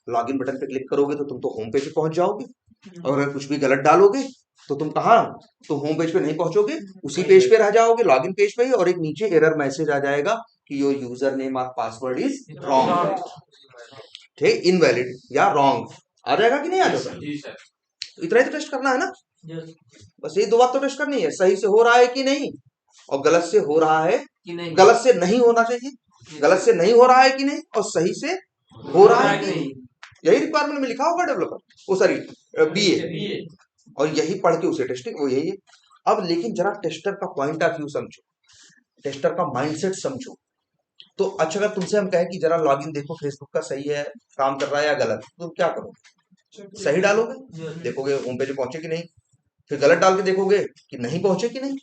लॉगिन बटन पे क्लिक करोगे तो तुम तो होम पेज पे पहुंच जाओगे। और अगर कुछ भी गलत डालोगे तो तुम कहाँ? तो होम पेज पे नहीं पहुंचोगे, उसी पेज पे रह जाओगे, लॉगिन पेज पे ही, और एक नीचे एरर मैसेज आ जाएगा कि योर यूजर नेम और पासवर्ड इज रॉन्ग, ठीक, इनवैलिड या रॉन्ग आ जाएगा कि नहीं आ जाएगा? तो इतना ही तो टेस्ट करना है ना, बस ये 2 बात तो टेस्ट करनी है, सही से हो रहा है कि नहीं, और गलत से हो रहा है कि नहीं। गलत से नहीं होना चाहिए, गलत से नहीं हो रहा है कि नहीं, और सही से हो रहा है कि नहीं। यही रिक्वायरमेंट में लिखा होगा डेवलपर, वो सॉरी बीए, और यही पढ़ के उसे टेस्टिंग, वो यही है। अब लेकिन जरा टेस्टर का पॉइंट ऑफ व्यू समझो, टेस्टर का माइंडसेट समझो। तो अच्छा, अगर तुमसे हम कहें कि जरा लॉगिन देखो फेसबुक का सही है, काम कर रहा है या गलत, तो क्या करोगे? सही डालोगे, देखोगे होम पेज पहुंचे कि नहीं, फिर गलत डाल के देखोगे कि नहीं पहुंचे कि नहीं।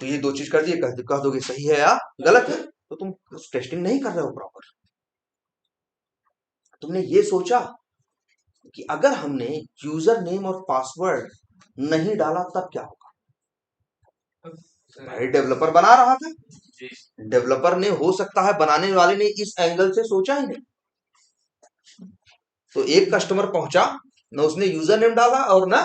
तो ये 2 चीज कर दिए, कह दोगे सही है या गलत है, तो तुम टेस्टिंग नहीं कर रहे हो प्रॉपर। तुमने ये सोचा कि अगर हमने यूजर नेम और पासवर्ड नहीं डाला तब क्या होगा? भाई डेवलपर बना रहा था, डेवलपर ने, हो सकता है बनाने वाले ने इस एंगल से सोचा ही नहीं। तो एक कस्टमर पहुंचा, न उसने यूजर नेम डाला और ना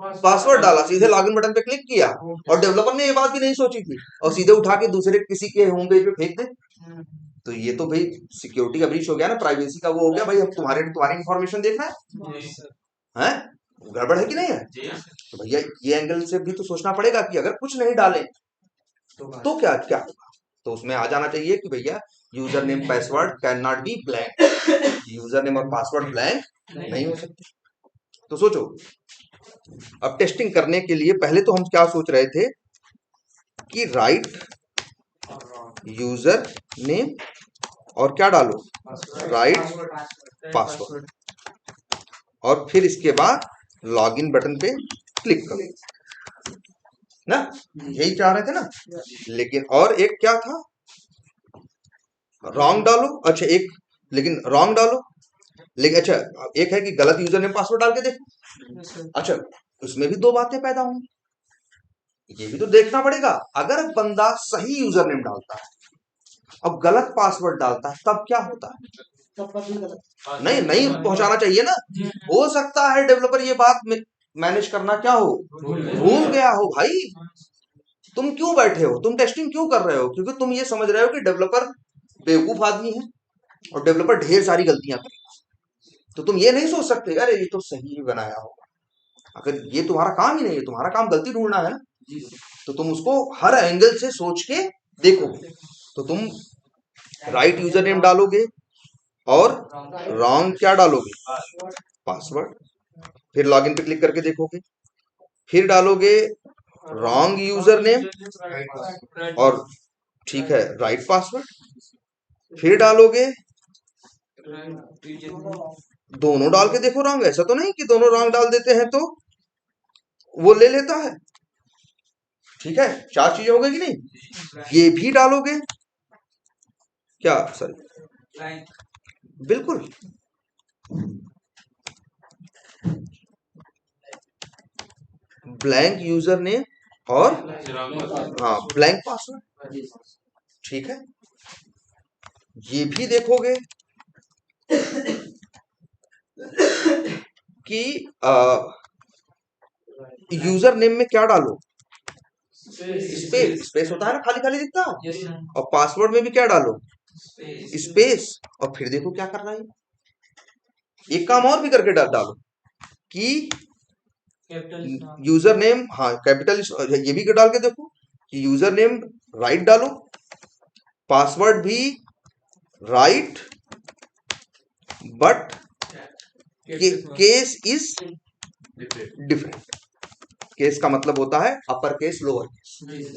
पासवर्ड डाला, सीधे लॉगिन बटन पे क्लिक किया, और डेवलपर ने ये बात भी नहीं सोची थी, और सीधे उठा के दूसरे किसी के होम पेज पे फेंक दे। तो ये तो भाई सिक्योरिटी का ब्रीच हो गया ना, प्राइवेसी का वो हो गया भाई, हम तुम्हारी इंफॉर्मेशन देख रहे हैं, गड़बड़ है कि नहीं है? तो भैया ये एंगल से भी तो सोचना पड़ेगा कि अगर कुछ नहीं डालें तो क्या क्या होगा। तो उसमें आ जाना चाहिए कि भैया user name password can not be blank, user name और पासवर्ड ब्लैंक नहीं हो सकते। तो सोचो, अब टेस्टिंग करने के लिए पहले तो हम क्या सोच रहे थे कि राइट यूजर नेम और क्या डालो, राइट पासवर्ड, और फिर इसके बाद लॉगिन बटन पे क्लिक करो ना, यही चाह रहे थे ना। लेकिन और एक क्या था, रॉन्ग डालो, अच्छा एक, लेकिन रॉन्ग डालो, लेकिन अच्छा एक है कि गलत यूजर नेम पासवर्ड डाल के देखो। अच्छा, उसमें भी दो बातें पैदा होंगी, ये भी तो देखना पड़ेगा। अगर बंदा सही यूजर नेम डालता है अब गलत पासवर्ड डालता है तब क्या होता है, नहीं नहीं पहुंचाना चाहिए ना। हो सकता है डेवलपर ये बात मैनेज करना क्या हो, भूल गया हो। भाई तुम क्यों बैठे हो, तुम टेस्टिंग क्यों कर रहे हो, क्योंकि तुम ये समझ रहे हो कि डेवलपर बेवकूफ आदमी है और डेवलपर ढेर सारी गलतियां करेगा। तो तुम ये नहीं सोच सकते अरे ये तो सही ही बनाया होगा। अगर ये तुम्हारा काम ही नहीं है, तुम्हारा काम गलती ढूंढना है ना, तो तुम उसको हर एंगल से सोच के देखोगे। तो तुम राइट यूजर नेम डालोगे और रॉन्ग क्या डालोगे, पासवर्ड। फिर लॉगिन पे क्लिक करके देखोगे, फिर डालोगे रॉन्ग यूजर नेम और ठीक है राइट पासवर्ड, फिर डालोगे, दोनों डाल के देखो रॉन्ग। ऐसा तो नहीं कि दोनों रॉन्ग डाल देते हैं तो वो ले लेता है। ठीक है, चार चीजें हो गई कि नहीं। ये भी डालोगे क्या सर, बिल्कुल ब्लैंक यूजर नेम और हाँ ब्लैंक पासवर्ड। ठीक है, ये भी देखोगे कि यूजर नेम में क्या डालो, स्पेस, स्पेस होता है ना, खाली खाली दिखता है। और पासवर्ड में भी क्या डालो, स्पेस। और फिर देखो क्या कर रहा है, एक काम और भी करके डालो कि यूजर नेम, हाँ कैपिटल, ये भी डाल के देखो कि यूजर नेम राइट डालो, पासवर्ड भी right, but case is different. Case का मतलब होता है अपर केस लोअर केस,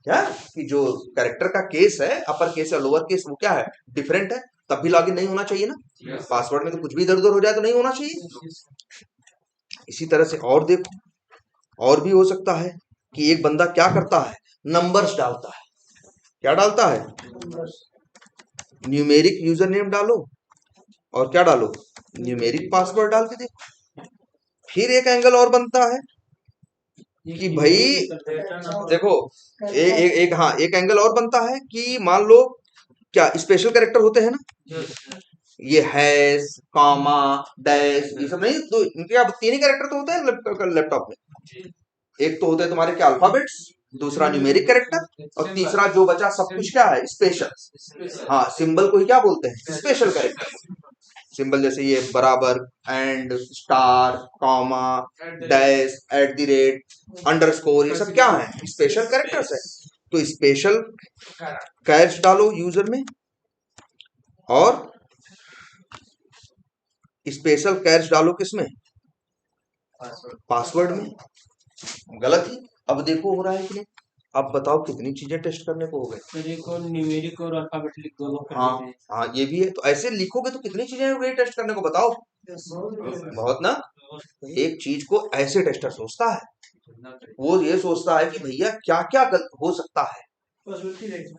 क्या कि जो कैरेक्टर का केस है अपर केस या लोअर केस वो क्या है, डिफरेंट है, तब भी लॉगिन नहीं होना चाहिए ना। पासवर्ड में तो कुछ भी इधर उधर हो जाए तो नहीं होना चाहिए। इसी तरह से और देखो, और भी हो सकता है कि एक बंदा क्या करता है, नंबर्स डालता है। क्या डालता है, न्यूमेरिक यूजर नेम डालो और क्या डालो, न्यूमेरिक पासवर्ड डाल के देखो। फिर एक एंगल और बनता है कि भाई देखो एक हाँ एक एंगल और बनता है कि मान लो क्या स्पेशल कैरेक्टर होते हैं ना, ये हैश, कॉमा, डैश, ये सब नहीं, तो इनके अब तीन ही कैरेक्टर तो होते हैं लैपटॉप में। एक तो होते हैं तुम्हारे क्या, अल्फाबेट्स, दूसरा न्यूमेरिक कैरेक्टर, और तीसरा जो बचा सब कुछ क्या है, स्पेशल। हाँ, सिंबल को ही क्या बोलते हैं, स्पेशल कैरेक्टर। सिंबल जैसे ये बराबर, and, star, comma, dash, at the rate, underscore, ये सब क्या है, स्पेशल कैरेक्टर्स है। तो स्पेशल कैरेक्टर्स डालो यूजर में और स्पेशल कैरेक्टर्स डालो किसमें, पासवर्ड में। गलत ही, अब देखो हो रहा है कि नहीं। अब बताओ कितनी चीजें टेस्ट करने को हो गए, न्यूमेरिक और अल्फाबेटिक दोनों कर हाँ देते हैं। हाँ ये भी है। तो ऐसे लिखोगे तो कितनी चीजें हो गई टेस्ट करने को, बताओ बहुत ना। एक चीज को ऐसे टेस्टर सोचता है, वो ये सोचता है कि भैया क्या क्या हो सकता है,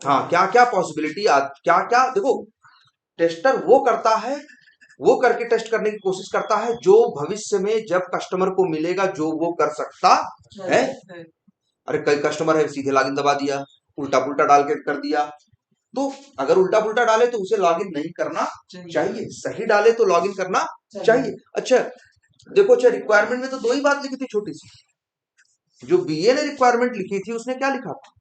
हाँ क्या क्या पॉसिबिलिटी, क्या क्या देखो। टेस्टर वो करता है, वो करके टेस्ट करने की कोशिश करता है जो भविष्य में जब कस्टमर को मिलेगा जो वो कर सकता है। अरे कई कस्टमर है सीधे लॉगिन दबा दिया, उल्टा पुल्टा डाल के कर दिया। तो अगर उल्टा पुल्टा डाले तो उसे लॉगिन नहीं करना चाहिए, सही डाले तो लॉगिन करना चाहिए। अच्छा देखो, अच्छा रिक्वायरमेंट में तो दो ही बात लिखी थी छोटी सी। जो बीए ने रिक्वायरमेंट लिखी थी उसने क्या लिखा था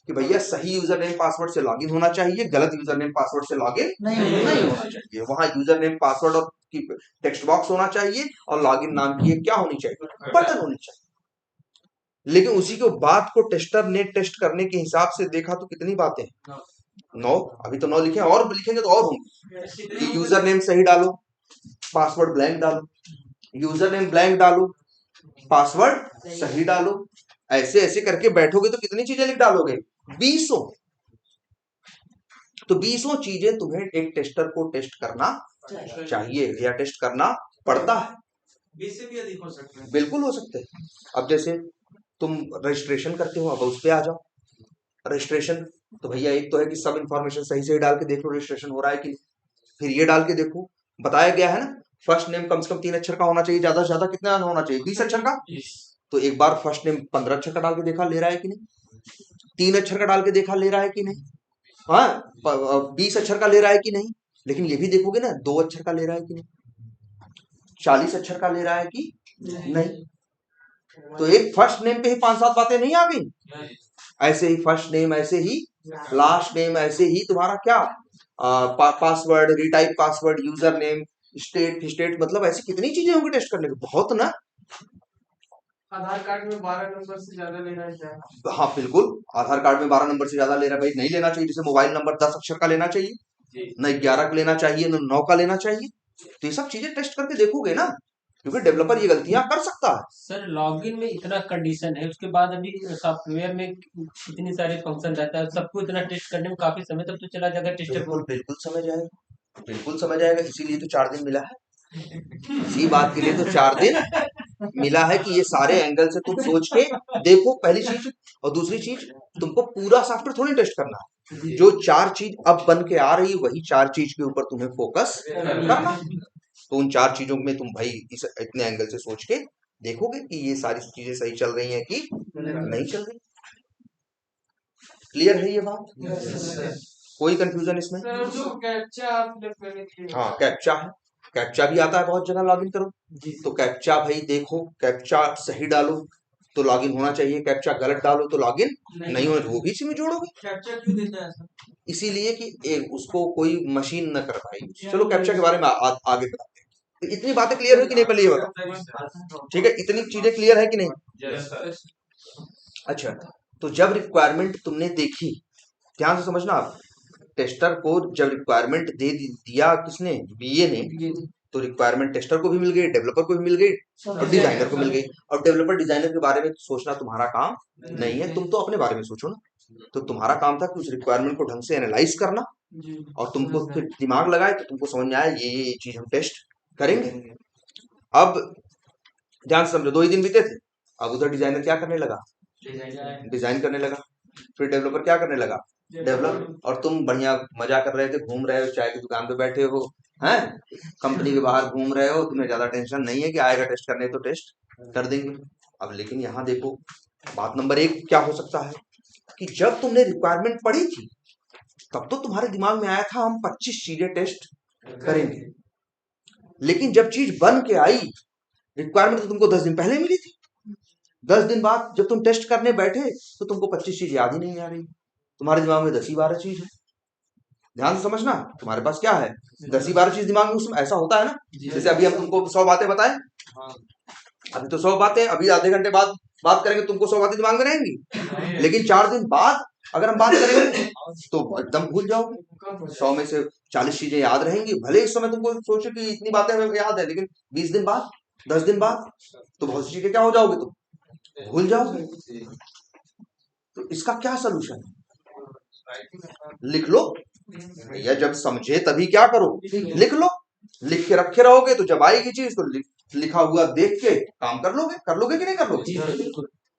कि भैया सही यूजर नेम पासवर्ड से लॉगिन होना चाहिए, गलत यूजर नेम पासवर्ड से लॉगिन नहीं होना चाहिए। वहां यूजर नेम पासवर्ड और की टेक्स्ट बॉक्स होना चाहिए और लॉगिन नाम की क्या होनी चाहिए, बटन होनी चाहिए। लेकिन उसी को बात को टेस्टर ने टेस्ट करने के हिसाब से देखा तो कितनी बातें हैं? 9। अभी तो 9 लिखे हैं, और लिखेंगे तो और होंगे कि यूजर नेम सही डालो, पासवर्ड ब्लैंक डालो, यूजर नेम ब्लैंक डालो, पासवर्ड सही डालो। ऐसे ऐसे करके बैठोगे तो कितनी चीजें लिख डालोगे? 20। तो 20 चीजें तुम्हें एक टेस्टर को टेस्ट करना चाहिए या टेस्ट करना पड़ता है। 20 से भी अधिक हो सकते हैं। बिल्कुल हो सकते हैं। अब जैसे तुम रजिस्ट्रेशन करते हो, अब उस पे आ जाओ। रजिस्ट्रेशन तो भैया एक तो है कि सब इंफॉर्मेशन सही सही डाल के देख लो रजिस्ट्रेशन हो रहा है कि नहीं। फिर ये डाल के देखो, बताया गया है ना फर्स्ट नेम कम से कम 3 अक्षर का होना चाहिए, ज्यादा से ज्यादा कितना होना चाहिए? 20 अक्षर का। तो एक बार फर्स्ट नेम 15 अक्षर का डाल के देखा ले रहा है कि नहीं, 3 अक्षर का डाल के देखा ले रहा है कि नहीं, हाँ 20 अक्षर का ले रहा है कि नहीं। लेकिन ये भी देखोगे ना 2 अक्षर का ले रहा है कि नहीं, 40 अक्षर का ले रहा है कि नहीं। तो एक फर्स्ट नेम पे ही 5-7 बातें नहीं आ गई। ऐसे ही फर्स्ट नेम, ऐसे ही लास्ट नेम, ऐसे ही तुम्हारा क्या password, retype password, user name, state मतलब ऐसी कितनी चीजें होंगी टेस्ट करने को, बहुत ना। आधार कार्ड में 12 नंबर से ज्यादा लेना है क्या? हाँ बिल्कुल, आधार कार्ड में 12 नंबर से ज्यादा ले रहा है भाई, नहीं लेना चाहिए। जैसे मोबाइल नंबर 10 अक्षर का लेना चाहिए, न 11 का लेना चाहिए, न 9 का लेना चाहिए। तो ये सब चीजें टेस्ट करके देखोगे ना, क्योंकि डेवलपर ये गलतियां कर सकता है। सर लॉगिन में इतना कंडीशन है, उसके बाद अभी सॉफ्टवेयर में इतनी सारे फंक्शन रहता है, सबको इतना टेस्ट करने में काफी समय तक तो चला जाएगा टेस्टर को। बिल्कुल बिल्कुल समझ आएगा, बिल्कुल समझ आएगा। इसीलिए तो 4 दिन मिला है, इसी बात के लिए तो 4 दिन मिला है कि ये सारे एंगल से तुम सोच के देखो, पहली चीज। और दूसरी चीज, तुमको पूरा सॉफ्टवेयर थोड़ी टेस्ट करना है, जो 4 चीज अब बन के आ रही वही 4 चीज के ऊपर तुम्हें फोकस करना। तो उन 4 चीजों में तुम भाई इस इतने एंगल से सोच के देखोगे कि ये सारी चीजें सही चल रही हैं कि नहीं चल रही। क्लियर है ये बात? कोई कंफ्यूजन इसमें? सर जो कैप्चा आप फिलअप करने के लिए हाँ कैप्चा है, कैप्चा भी आता है बहुत जगह लॉगिन करो तो कैप्चा भाई देखो, कैप्चा सही डालो तो लॉगिन होना चाहिए, कैप्चा गलत डालो तो लॉगिन नहीं होना, वो भी इसी में जोड़ोगे। कैप्चा क्यों देता है सर? इसीलिए कि उसको कोई मशीन न कर पाए। चलो कैप्चा के बारे में आगे बताते हैं। तो इतनी बातें क्लियर है कि नहीं, पहले ये बताओ। ठीक है, इतनी चीजें क्लियर है कि नहीं? अच्छा, तो जब रिक्वायरमेंट तुमने देखी, ध्यान से समझना आप, टेस्टर को जब रिक्वायरमेंट दे दिया किसने? बीए ने। तो रिक्वायरमेंट टेस्टर को भी मिल गई, डेवलपर को भी मिल गई और डिजाइनर को मिल गई। और डेवलपर डिजाइनर के बारे में सोचना तुम्हारा काम नहीं है, तुम तो अपने बारे में सोचो ना। तो तुम्हारा काम था कि उस रिक्वायरमेंट को ढंग से एनालाइज करना, और तुमको फिर दिमाग लगाए तो तुमको समझ में आया ये चीज हम टेस्ट करेंगे। अब ध्यान से समझो, 2 ही दिन बीते थे। अब उधर डिजाइनर क्या करने लगा? डिजाइन करने लगा। फिर डेवलपर क्या करने लगा? डेवलप। और तुम बढ़िया मजा कर रहे थे, घूम रहे हो, चाय की दुकान पे बैठे हो, हैं कंपनी के बाहर घूम रहे हो, तुम्हें ज्यादा टेंशन नहीं है कि आएगा टेस्ट करने तो टेस्ट कर देंगे। अब लेकिन यहाँ देखो, बात नंबर 1 क्या हो सकता है कि जब तुमने रिक्वायरमेंट पढ़ी थी तब तो तुम्हारे दिमाग में आया था हम 25 चीजें टेस्ट करेंगे, लेकिन जब चीज बन के आई, रिक्वायरमेंट तो तुमको 10 दिन पहले मिली थी, 10 दिन बाद जब तुम टेस्ट करने बैठे तो तुमको 25 चीज याद ही नहीं आ रही, तुम्हारे दिमाग में 10 ही 12 चीज है। ध्यान से समझना, तुम्हारे पास क्या है? 10 ही 12 चीज दिमाग में। उसमें ऐसा होता है ना, जैसे अभी हम तुमको 100 बातें बताएं, अभी तो 100 बातें, अभी आधे घंटे बाद बात करेंगे, तुमको 100 बातें दिमाग में रहेंगी। लेकिन 4 दिन बाद अगर हम बात करेंगे तो एकदम भूल जाओगे। 100 में से 40 चीजें याद रहेंगी, भले इस समय तुमको सोचो कि इतनी बातें हमें याद है, लेकिन 20 दिन बाद, 10 दिन बाद तो बहुत सी चीजें क्या हो जाओगे, तुम भूल जाओगे। तो इसका क्या सोल्यूशन है? लिख लो भैया, जब समझे तभी क्या करो, लिख लो। लिख के रखे रहोगे तो जब आएगी चीज तो लिखा हुआ देख के काम कर लोगे कि नहीं कर लोगे?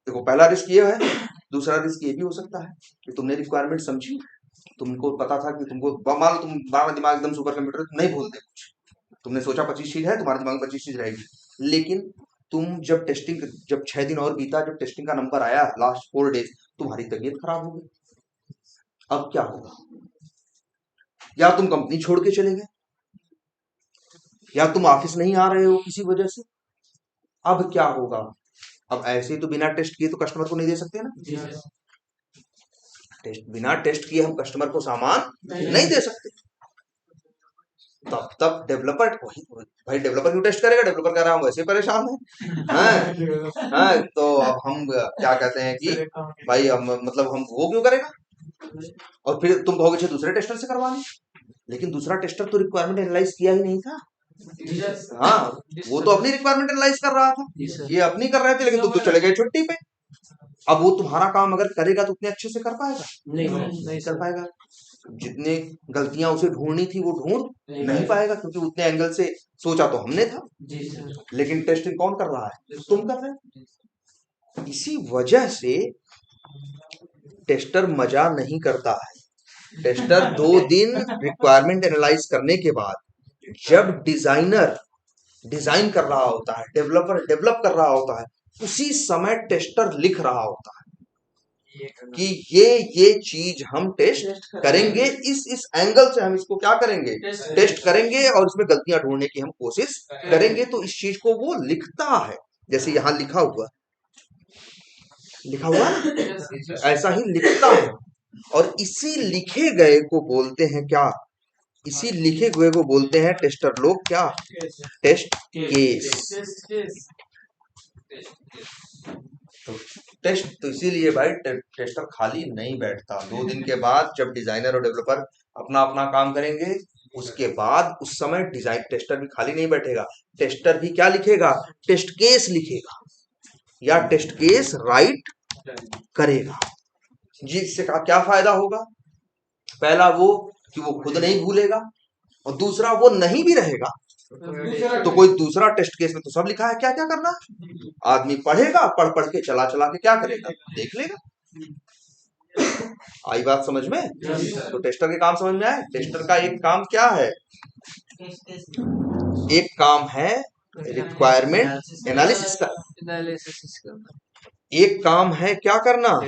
देखो, पहला रिस्क ये है। दूसरा रिस्क ये भी हो सकता है कि तुमने रिक्वायरमेंट समझी, तुमको पता था कि तुमको, मान लो तुम्हारा दिमाग एकदम सुपर कंप्यूटर, तुम नहीं भूलते कुछ, तुमने सोचा 25 चीज है, तुम्हारे दिमाग में 25 चीज रहेगी। लेकिन तुम जब 6 दिन और बीता, जब टेस्टिंग का नंबर आया लास्ट 4 डेज, तुम्हारी तबीयत खराब हो गई। अब क्या होगा? या तुम कंपनी छोड़ के चले गए, या तुम ऑफिस नहीं आ रहे हो किसी वजह से। अब क्या होगा? अब ऐसे तो बिना टेस्ट किए तो कस्टमर को नहीं दे सकते ना। बिना टेस्ट किए हम कस्टमर को सामान नहीं दे सकते। तब डेवलपर वही भाई, डेवलपर क्यों टेस्ट करेगा? डेवलपर कह रहा है हम वैसे परेशान हैं। तो अब हम क्या कहते हैं कि भाई हम मतलब हम वो क्यों करेगा? और फिर तुम कहोगे दूसरे टेस्टर से करवा लें, लेकिन दूसरा टेस्टर तो रिक्वायरमेंट एनालाइज किया ही नहीं था। हाँ, वो तो अपनी रिक्वायरमेंट एनालाइज कर रहा था, ये अपनी कर रहे थे, लेकिन तुम तो चले गए छुट्टी पे। अब वो तुम्हारा काम अगर करेगा तो उतने अच्छे से कर पाएगा? नहीं कर पाएगा। जितने गलतियां उसे ढूंढनी थी वो ढूंढ नहीं पाएगा, क्योंकि उतने एंगल से सोचा तो हमने था, लेकिन टेस्टिंग कौन कर रहा है? तुम कर रहे हो। इसी वजह से टेस्टर मजा नहीं करता है। टेस्टर 2 दिन रिक्वायरमेंट एनालाइज करने के बाद जब डिजाइनर डिजाइन कर रहा होता है, डेवलपर डेवलप कर रहा होता है, उसी समय टेस्टर लिख रहा होता है कि ये चीज हम टेस्ट करेंगे, इस एंगल से हम इसको क्या करेंगे? टेस्ट करेंगे, और इसमें गलतियां ढूंढने की हम कोशिश करेंगे। तो इस चीज को वो लिखता है, जैसे यहाँ लिखा हुआ ऐसा ही लिखता है। और इसी लिखे गए को बोलते हैं क्या? इसी लिखे हुए को बोलते हैं टेस्टर लोग क्या? Test case. तो इसीलिए भाई टेस्टर खाली नहीं बैठता। 2 दिन के बाद जब डिजाइनर और डेवलपर अपना अपना काम करेंगे, उसके बाद उस समय डिजाइन टेस्टर भी खाली नहीं बैठेगा। टेस्टर भी क्या लिखेगा? टेस्ट केस लिखेगा, या टेस्ट केस राइट करेगा। जिससे क्या फायदा होगा? पहला वो कि वो खुद नहीं भूलेगा, और दूसरा वो नहीं भी रहेगा तो कोई दूसरा टेस्ट केस में तो सब लिखा है क्या क्या करना। आदमी पढ़ेगा, पढ़ के चला के क्या करेगा? देख लेगा। आई बात समझ में? तो टेस्टर के काम समझ में आए? टेस्टर का एक काम क्या है? एक काम है रिक्वायरमेंट एनालिसिस का, एक काम है क्या करना?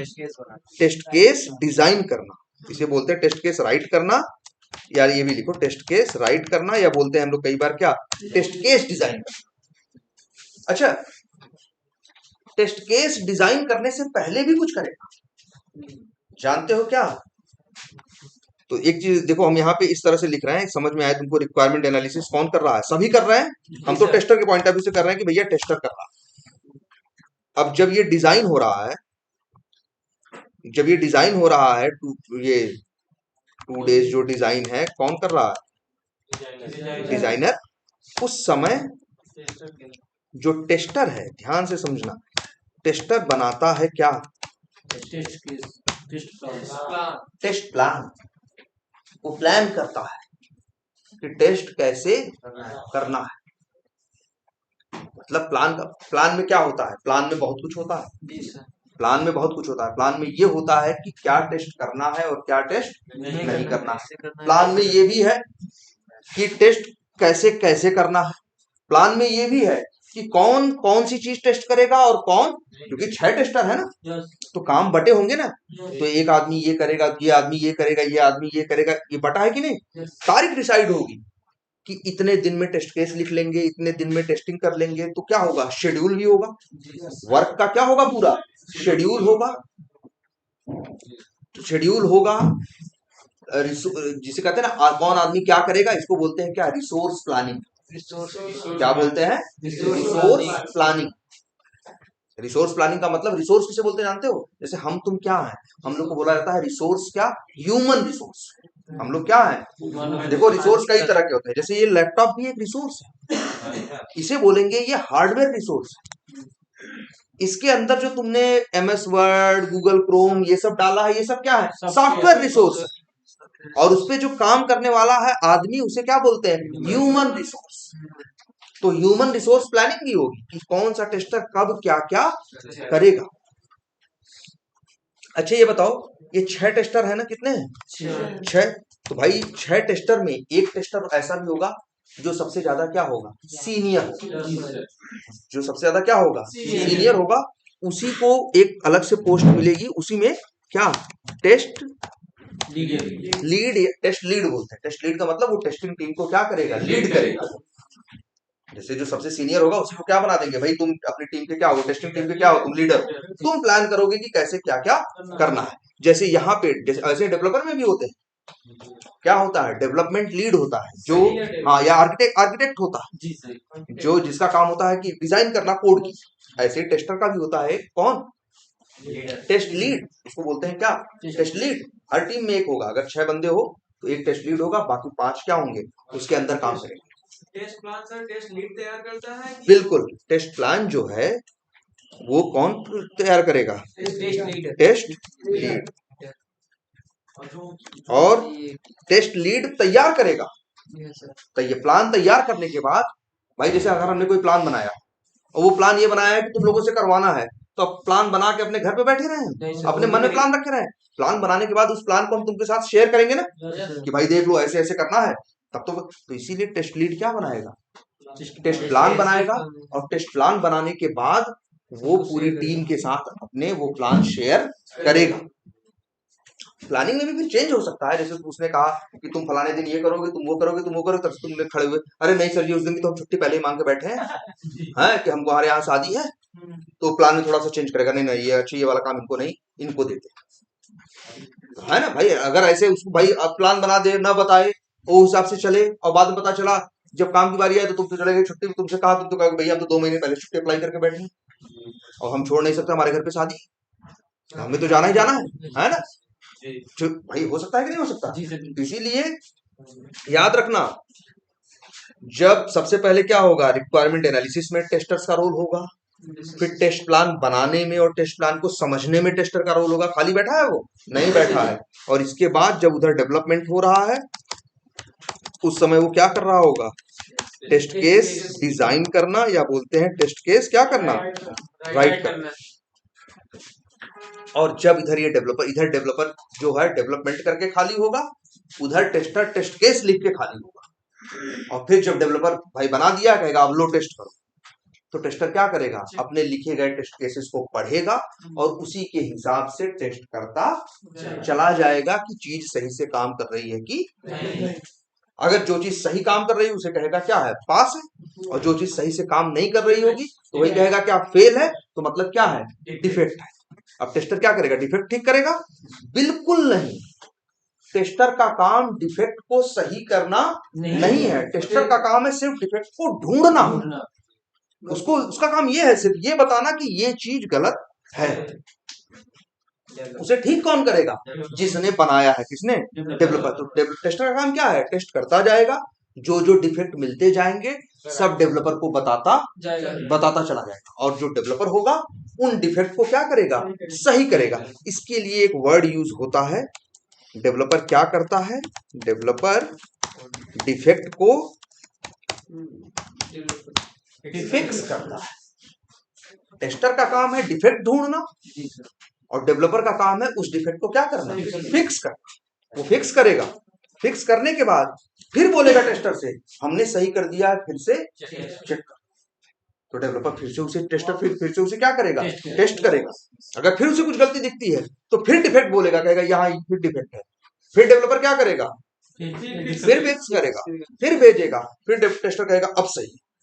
टेस्ट केस डिजाइन करना। इसे बोलते हैं टेस्ट केस राइट करना, यार ये भी लिखो, टेस्ट केस राइट करना, या बोलते हैं हम लोग कई बार क्या? टेस्ट केस डिजाइन करना। अच्छा, टेस्ट केस डिजाइन करने से पहले भी कुछ करेगा, जानते हो क्या? तो एक चीज देखो, हम यहाँ पे इस तरह से लिख रहे हैं, समझ में आया तुमको? रिक्वायरमेंट एनालिसिस कौन कर रहा है? सभी कर रहे हैं, हम तो टेस्टर के पॉइंट ऑफ व्यू से कर रहे हैं कि भैया टेस्टर कर रहा है। अब जब ये डिजाइन हो रहा है, ये 2 डेज जो डिजाइन है, कौन कर रहा है? डिजाइनर। उस समय जो टेस्टर है, ध्यान से समझना, टेस्टर बनाता है क्या? Test plan. वो प्लान करता है कि टेस्ट कैसे करना है। मतलब प्लान में क्या होता है? प्लान में बहुत कुछ होता है। प्लान में ये होता है कि क्या टेस्ट करना है और क्या टेस्ट नहीं करना है। प्लान में ये भी है कि टेस्ट कैसे कैसे करना है। प्लान में ये भी है कि कौन कौन सी चीज टेस्ट करेगा और कौन, क्योंकि 6 टेस्टर है ना, तो काम बटे होंगे ना। तो एक आदमी ये करेगा, ये आदमी ये करेगा, ये आदमी ये करेगा, ये बटा है कि नहीं? तारीख डिसाइड होगी कि इतने दिन में टेस्ट केस लिख लेंगे, इतने दिन में टेस्टिंग कर लेंगे। तो क्या होगा? शेड्यूल भी होगा, वर्क का क्या होगा? पूरा शेड्यूल होगा। तो शेड्यूल होगा, जिसे कहते हैं ना कौन आदमी क्या करेगा, इसको बोलते हैं क्या? Resource planning. क्या बोलते हैं? Resource planning. रिसोर्स प्लानिंग का मतलब, रिसोर्स किसे बोलते हैं जानते हो? जैसे हम तुम क्या है, हम लोग को बोला जाता है रिसोर्स क्या? Human resource. हम लोग क्या है? देखो, रिसोर्स कई तरह के होते हैं। जैसे ये लैपटॉप भी एक रिसोर्स है, इसे बोलेंगे ये हार्डवेयर रिसोर्स है। इसके अंदर जो तुमने MS वर्ड, गूगल क्रोम ये सब डाला है, ये सब क्या है? सॉफ्टवेयर रिसोर्स है। और उसपे जो काम करने वाला है आदमी, उसे क्या बोलते हैं? Human resource. तो ह्यूमन रिसोर्स प्लानिंग भी होगी कि कौन सा टेस्टर कब क्या क्या करेगा। अच्छा ये बताओ, ये 6 टेस्टर है ना? कितने हैं? 6। तो भाई 6 टेस्टर में एक टेस्टर ऐसा भी होगा जो सबसे ज्यादा क्या होगा? सीनियर। जो सबसे ज्यादा क्या होगा? सीनियर होगा। उसी को एक अलग से पोस्ट मिलेगी, उसी में क्या? Test lead. टेस्ट लीड बोलते हैं। टेस्ट लीड का मतलब वो टेस्टिंग टीम को क्या करेगा? लीड करेगा। जैसे जो सबसे सीनियर होगा उसी को क्या बना देंगे? भाई तुम अपनी टीम के क्या हो? टेस्टिंग टीम के क्या हो? तुम लीडर हो। तुम प्लान करोगे कि कैसे क्या क्या करना है। जैसे यहाँ पे, जैसे ऐसे डेवलपर में भी होते हैं, क्या होता है, डेवलपमेंट लीड होता है जो, हाँ, या आर्किटेक्ट होता है जी सर। जो जिसका काम होता है कि डिजाइन करना कोड की। ऐसे ही टेस्टर का भी होता है कौन, टेस्ट लीड, उसको बोलते हैं क्या, टेस्ट लीड। हर टीम में एक होगा, अगर 6 बंदे हो तो एक टेस्ट लीड होगा, बाकी 5 क्या होंगे, उसके अंदर काम करेंगे। Test plan sir test lead तैयार करता है कि बिल्कुल, टेस्ट प्लान जो है वो कौन तैयार करेगा, टेस्ट लीड। और टेस्ट लीड तैयार करेगा, तो ये प्लान तैयार करने के बाद, भाई जैसे अगर हमने कोई प्लान बनाया और वो प्लान ये बनाया है कि तुम लोगों से करवाना है, तो अब प्लान बना के अपने घर पे बैठे रहे, अपने मन में प्लान रखे रहे। प्लान बनाने के बाद उस प्लान को हम तुमके साथ शेयर करेंगे ना कि भाई देख लो ऐसे ऐसे करना है, तब तो इसीलिए टेस्ट लीड क्या बनाएगा, टेस्ट प्लान बनाएगा। और टेस्ट प्लान बनाने के बाद वो पूरी टीम के साथ अपने वो प्लान शेयर करेगा। प्लानिंग में भी फिर चेंज हो सकता है, जैसे उसने कहा कि तुम फलाने दिन ये करोगे, तुम वो करोगे, तुम वो करोगे, तब तुम लोग खड़े हुए, अरे नहीं सर जी उस दिन की तो हम छुट्टी पहले ही मांग के बैठे हैं कि हमको हमारे यहाँ शादी है, तो प्लान में थोड़ा सा चेंज करेगा, नहीं नहीं ये अच्छा ये वाला काम इनको नहीं, इनको देते है ना भाई। अगर ऐसे उसको भाई अब प्लान बना दे ना बताए, वो हिसाब से चले, और बाद में पता चला जब काम की बारी आए तो तुम तो चले गए छुट्टी, तुमसे कहा, तुम तो कहोगे भैया हम तो 2 महीने पहले छुट्टी अप्लाई करके बैठे हैं और हम छोड़ नहीं सकते, हमारे घर पे शादी, हमें तो जाना ही जाना है ना। भाई हो सकता है कि नहीं हो सकता। इसीलिए याद रखना, जब सबसे पहले क्या होगा, रिक्वायरमेंट एनालिसिस में टेस्टर्स का रोल होगा, फिर टेस्ट प्लान बनाने में और टेस्ट प्लान को समझने में टेस्टर का रोल होगा। खाली बैठा है वो, नहीं बैठा है। और इसके बाद जब उधर डेवलपमेंट हो रहा है उस समय वो क्या कर रहा होगा, टेस्ट केस डिजाइन करना, या बोलते हैं टेस्ट केस क्या करना, राइट करना। और जब इधर ये डेवलपर जो है डेवलपमेंट करके खाली होगा, उधर टेस्टर टेस्ट केस लिख के खाली होगा। और फिर जब डेवलपर भाई बना दिया, कहेगा अब लो टेस्ट करो, तो टेस्टर क्या करेगा, अपने लिखे गए टेस्ट केसेस को पढ़ेगा और उसी के हिसाब से टेस्ट करता चला जाएगा कि चीज सही से काम कर रही है कि नहीं। अगर जो चीज सही काम कर रही है उसे कहेगा क्या है, पास है, और जो चीज सही से काम नहीं कर रही होगी तो वही कहेगा क्या, फेल है, तो मतलब क्या है, डिफेक्ट है। अब टेस्टर क्या करेगा, डिफेक्ट ठीक करेगा, बिल्कुल नहीं। टेस्टर का काम डिफेक्ट को सही करना नहीं है, टेस्टर का काम है सिर्फ डिफेक्ट को ढूंढना। उसको उसका काम ये है सिर्फ ये बताना कि ये चीज गलत है। उसे ठीक कौन करेगा, जिसने बनाया है, किसने, डेवलपर। तो टेस्टर का काम क्या है, टेस्ट करता जाएगा, जो जो डिफेक्ट मिलते जाएंगे सब डेवलपर को बताता चला जाएगा, और जो डेवलपर होगा उन डिफेक्ट को क्या करेगा, सही करेगा। इसके लिए एक वर्ड यूज होता है, डेवलपर क्या करता है, डेवलपर डिफेक्ट को फिक्स करता है। टेस्टर का काम है डिफेक्ट ढूंढना, और डेवलपर का काम है उस डिफेक्ट को क्या करना, फिक्स करना। वो फिक्स करेगा, फिक्स करने के बाद फिर बोलेगा टेस्टर से हमने सही कर दिया है, फिर से चेक कर। तो डेवलपर फिर से उसे टेस्टर फिर से उसे क्या करेगा, टेस्ट करेगा। अगर फिर उसे कुछ गलती दिखती है तो फिर डिफेक्ट बोलेगा, कहेगा यहाँ फिर डिफेक्ट है। फिर डेवलपर क्या करेगा, फिर फिक्स करेगा, फिर भेजेगा, फिर टेस्टर कहेगा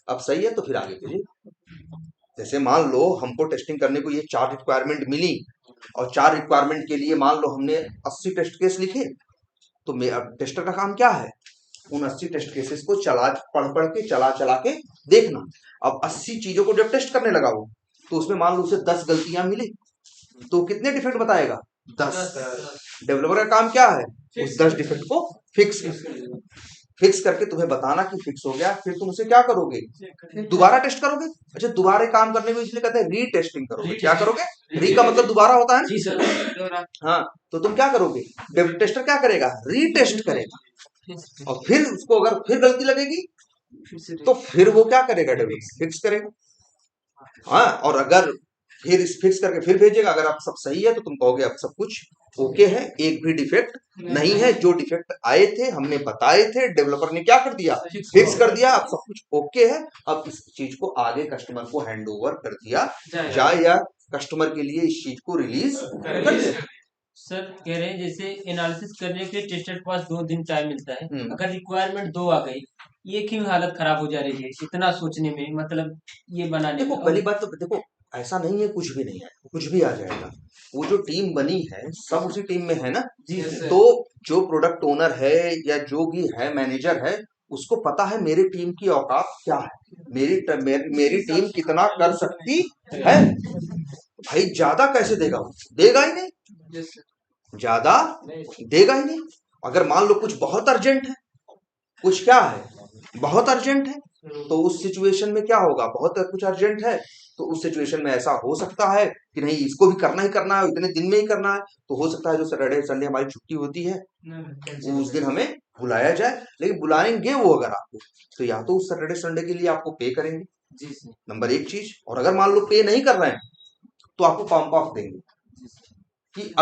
अब सही है तो फिर आगे भेजिए। जैसे मान लो हमको टेस्टिंग करने को ये 4 रिक्वायरमेंट मिली, और 4 रिक्वायरमेंट के लिए मान लो हमने 80 टेस्ट केस लिखे, तो अब टेस्टर का काम क्या है, उन 80 टेस्ट केसेस को पढ़ के चला के देखना। अब 80 चीजों को जब टेस्ट करने लगा वो, तो उसमें मान लो उसे 10 गलतियां मिली, तो कितने डिफेक्ट बताएगा, 10। डेवलपर का काम क्या है, उस 10 डिफेक्ट को फिक्स करके तुम्हें बताना कि फिक्स हो गया। फिर तुम उसे क्या करोगे, दोबारा टेस्ट करोगे। अच्छा, दोबारा काम करने को इसलिए कहते हैं रीटेस्टिंग करोगे। क्या करोगे, री का मतलब दोबारा होता है ना। हाँ, तो तुम क्या करोगे, टेस्टर क्या करेगा, रीटेस्ट करेगा, और फिर उसको अगर फिर गलती लगेगी तो फिर वो क्या करेगा, डेवलपर फिक्स करेगा। हाँ, और अगर फिर फिक्स करके फिर भेजेगा, अगर आप सब सही है तो तुम कहोगे अब सब कुछ ओके है, एक भी डिफेक्ट नहीं है, जो डिफेक्ट आए थे हमने बताए थे, डेवलपर ने क्या कर दिया, फिक्स कर दिया, अब सब कुछ ओके है। अब इस चीज को आगे कस्टमर को हैंड ओवर कर दिया जाए, या कस्टमर के लिए इस चीज को रिलीज कर दिया। सर कह रहे हैं जैसे एनालिसिस करने के टेस्टर के पास 2 दिन टाइम मिलता है, अगर रिक्वायरमेंट 2 आ गई, ये क्यों हालत खराब हो जा रही है इतना सोचने में, मतलब ये बनाने। देखो पहली बात तो देखो, ऐसा नहीं है कुछ भी नहीं है, कुछ भी आ जाएगा। वो जो टीम बनी है सब उसी टीम में है ना, तो जो प्रोडक्ट ओनर है या जो भी है मैनेजर है, उसको पता है मेरी टीम की औकात क्या है, मेरी टीम कितना कर सकती है। भाई ज्यादा कैसे देगा वो? देगा ही नहीं, ज्यादा देगा ही नहीं। अगर मान लो कुछ बहुत अर्जेंट है, कुछ क्या है, बहुत अर्जेंट है, तो उस सिचुएशन में क्या होगा, बहुत कुछ अर्जेंट है तो उस सिचुएशन में ऐसा हो सकता है कि नहीं इसको भी करना ही करना है, इतने दिन में ही करना है, तो हो सकता है जो सैटरडे संडे हमारी छुट्टी होती है वो उस दिन हमें बुलाया जाए। लेकिन बुलाएंगे वो अगर आपको, तो या तो उस सैटरडे संडे के लिए आपको पे करेंगे, नंबर एक चीज, और अगर मान लो पे नहीं कर रहे हैं तो आपको पंप ऑफ देंगे कि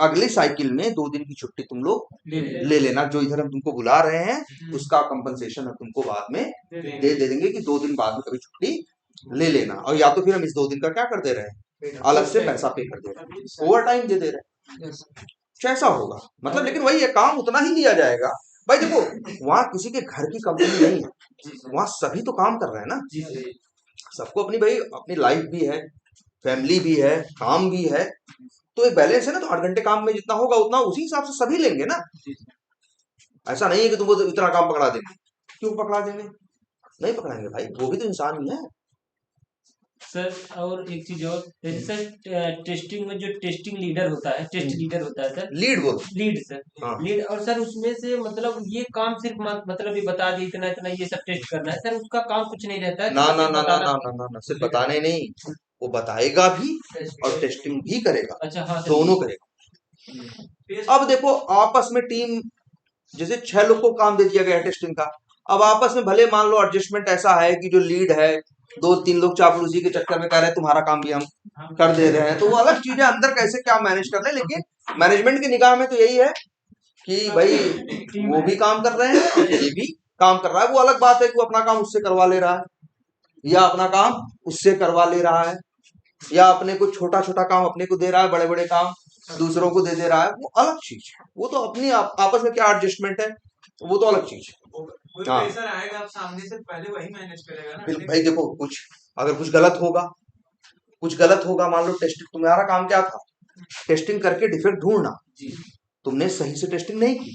अगली साइकिल में 2 दिन की छुट्टी तुम लोग ले लेना, जो इधर हम तुमको बुला रहे हैं उसका कंपनसेशन हम तुमको बाद में दे देंगे कि 2 दिन बाद में कभी छुट्टी ले लेना, और या तो फिर हम इस 2 दिन का क्या कर दे रहे हैं, अलग से पैसा पे कर दे रहे हैं, ओवर टाइम दे दे रहे हैं, कैसा होगा मतलब। लेकिन वही ये काम उतना ही लिया जाएगा। भाई देखो वहां किसी के घर की कंपनी नहीं है, वहां सभी तो काम कर रहे हैं ना, सबको अपनी भाई अपनी लाइफ भी है, फैमिली भी है, काम भी है, तो एक बैलेंस है ना। तो 8 घंटे काम में जितना होगा उतना उसी हिसाब से सभी लेंगे ना। ऐसा नहीं है कि तुमको तो इतना काम पकड़ा देंगे, क्यों पकड़ा देंगे, नहीं पकड़ाएंगे भाई, वो भी तो इंसान ही है। सर और एक चीज और, जैसे सर टेस्टिंग में जो टेस्टिंग लीडर होता है, टेस्ट लीडर होता है सर, लीड बोल, लीड सर, हाँ लीड, और सर उसमें से मतलब ये काम सिर्फ मतलब ये बता दी इतना इतना ये सब टेस्ट करना है, सर उसका काम कुछ नहीं रहता है, ना तो ना सिर्फ ना ना बताना। ना ना ना ना सिर्फ बताने नहीं, वो बताएगा भी और टेस्टिंग भी करेगा, अच्छा हाँ सर, दोनों करेगा। अब देखो आपस में टीम, जैसे 6 लोग को काम दे दिया गया टेस्टिंग का, अब आपस में भले मान लो एडजस्टमेंट ऐसा है कि जो लीड है 2-3 लोग चापलूसी के चक्कर में कह रहे हैं तुम्हारा काम भी हम कर दे रहे हैं, तो वो अलग चीज है, अंदर कैसे क्या मैनेज कर रहे हैं। लेकिन मैनेजमेंट की निगाह में तो यही है कि भाई वो भी काम कर रहे हैं और ये भी काम कर रहा है। वो अलग बात है कि वो अपना काम उससे करवा ले रहा है या अपना काम उससे करवा ले रहा है, या अपने को छोटा छोटा काम अपने को दे रहा है, बड़े बड़े काम दूसरों को दे रहा है, वो अलग चीज है। वो तो अपनी आपस में क्या एडजस्टमेंट है, वो तो अलग चीज है। हाँ प्रेशर आएगा, आप सामने से पहले वही मैनेज करेगा ना। भाई देखो कुछ अगर कुछ गलत होगा, मान लो टेस्टिंग, तुम्हारा काम क्या था, टेस्टिंग करके डिफेक्ट ढूंढना, तुमने सही से टेस्टिंग नहीं की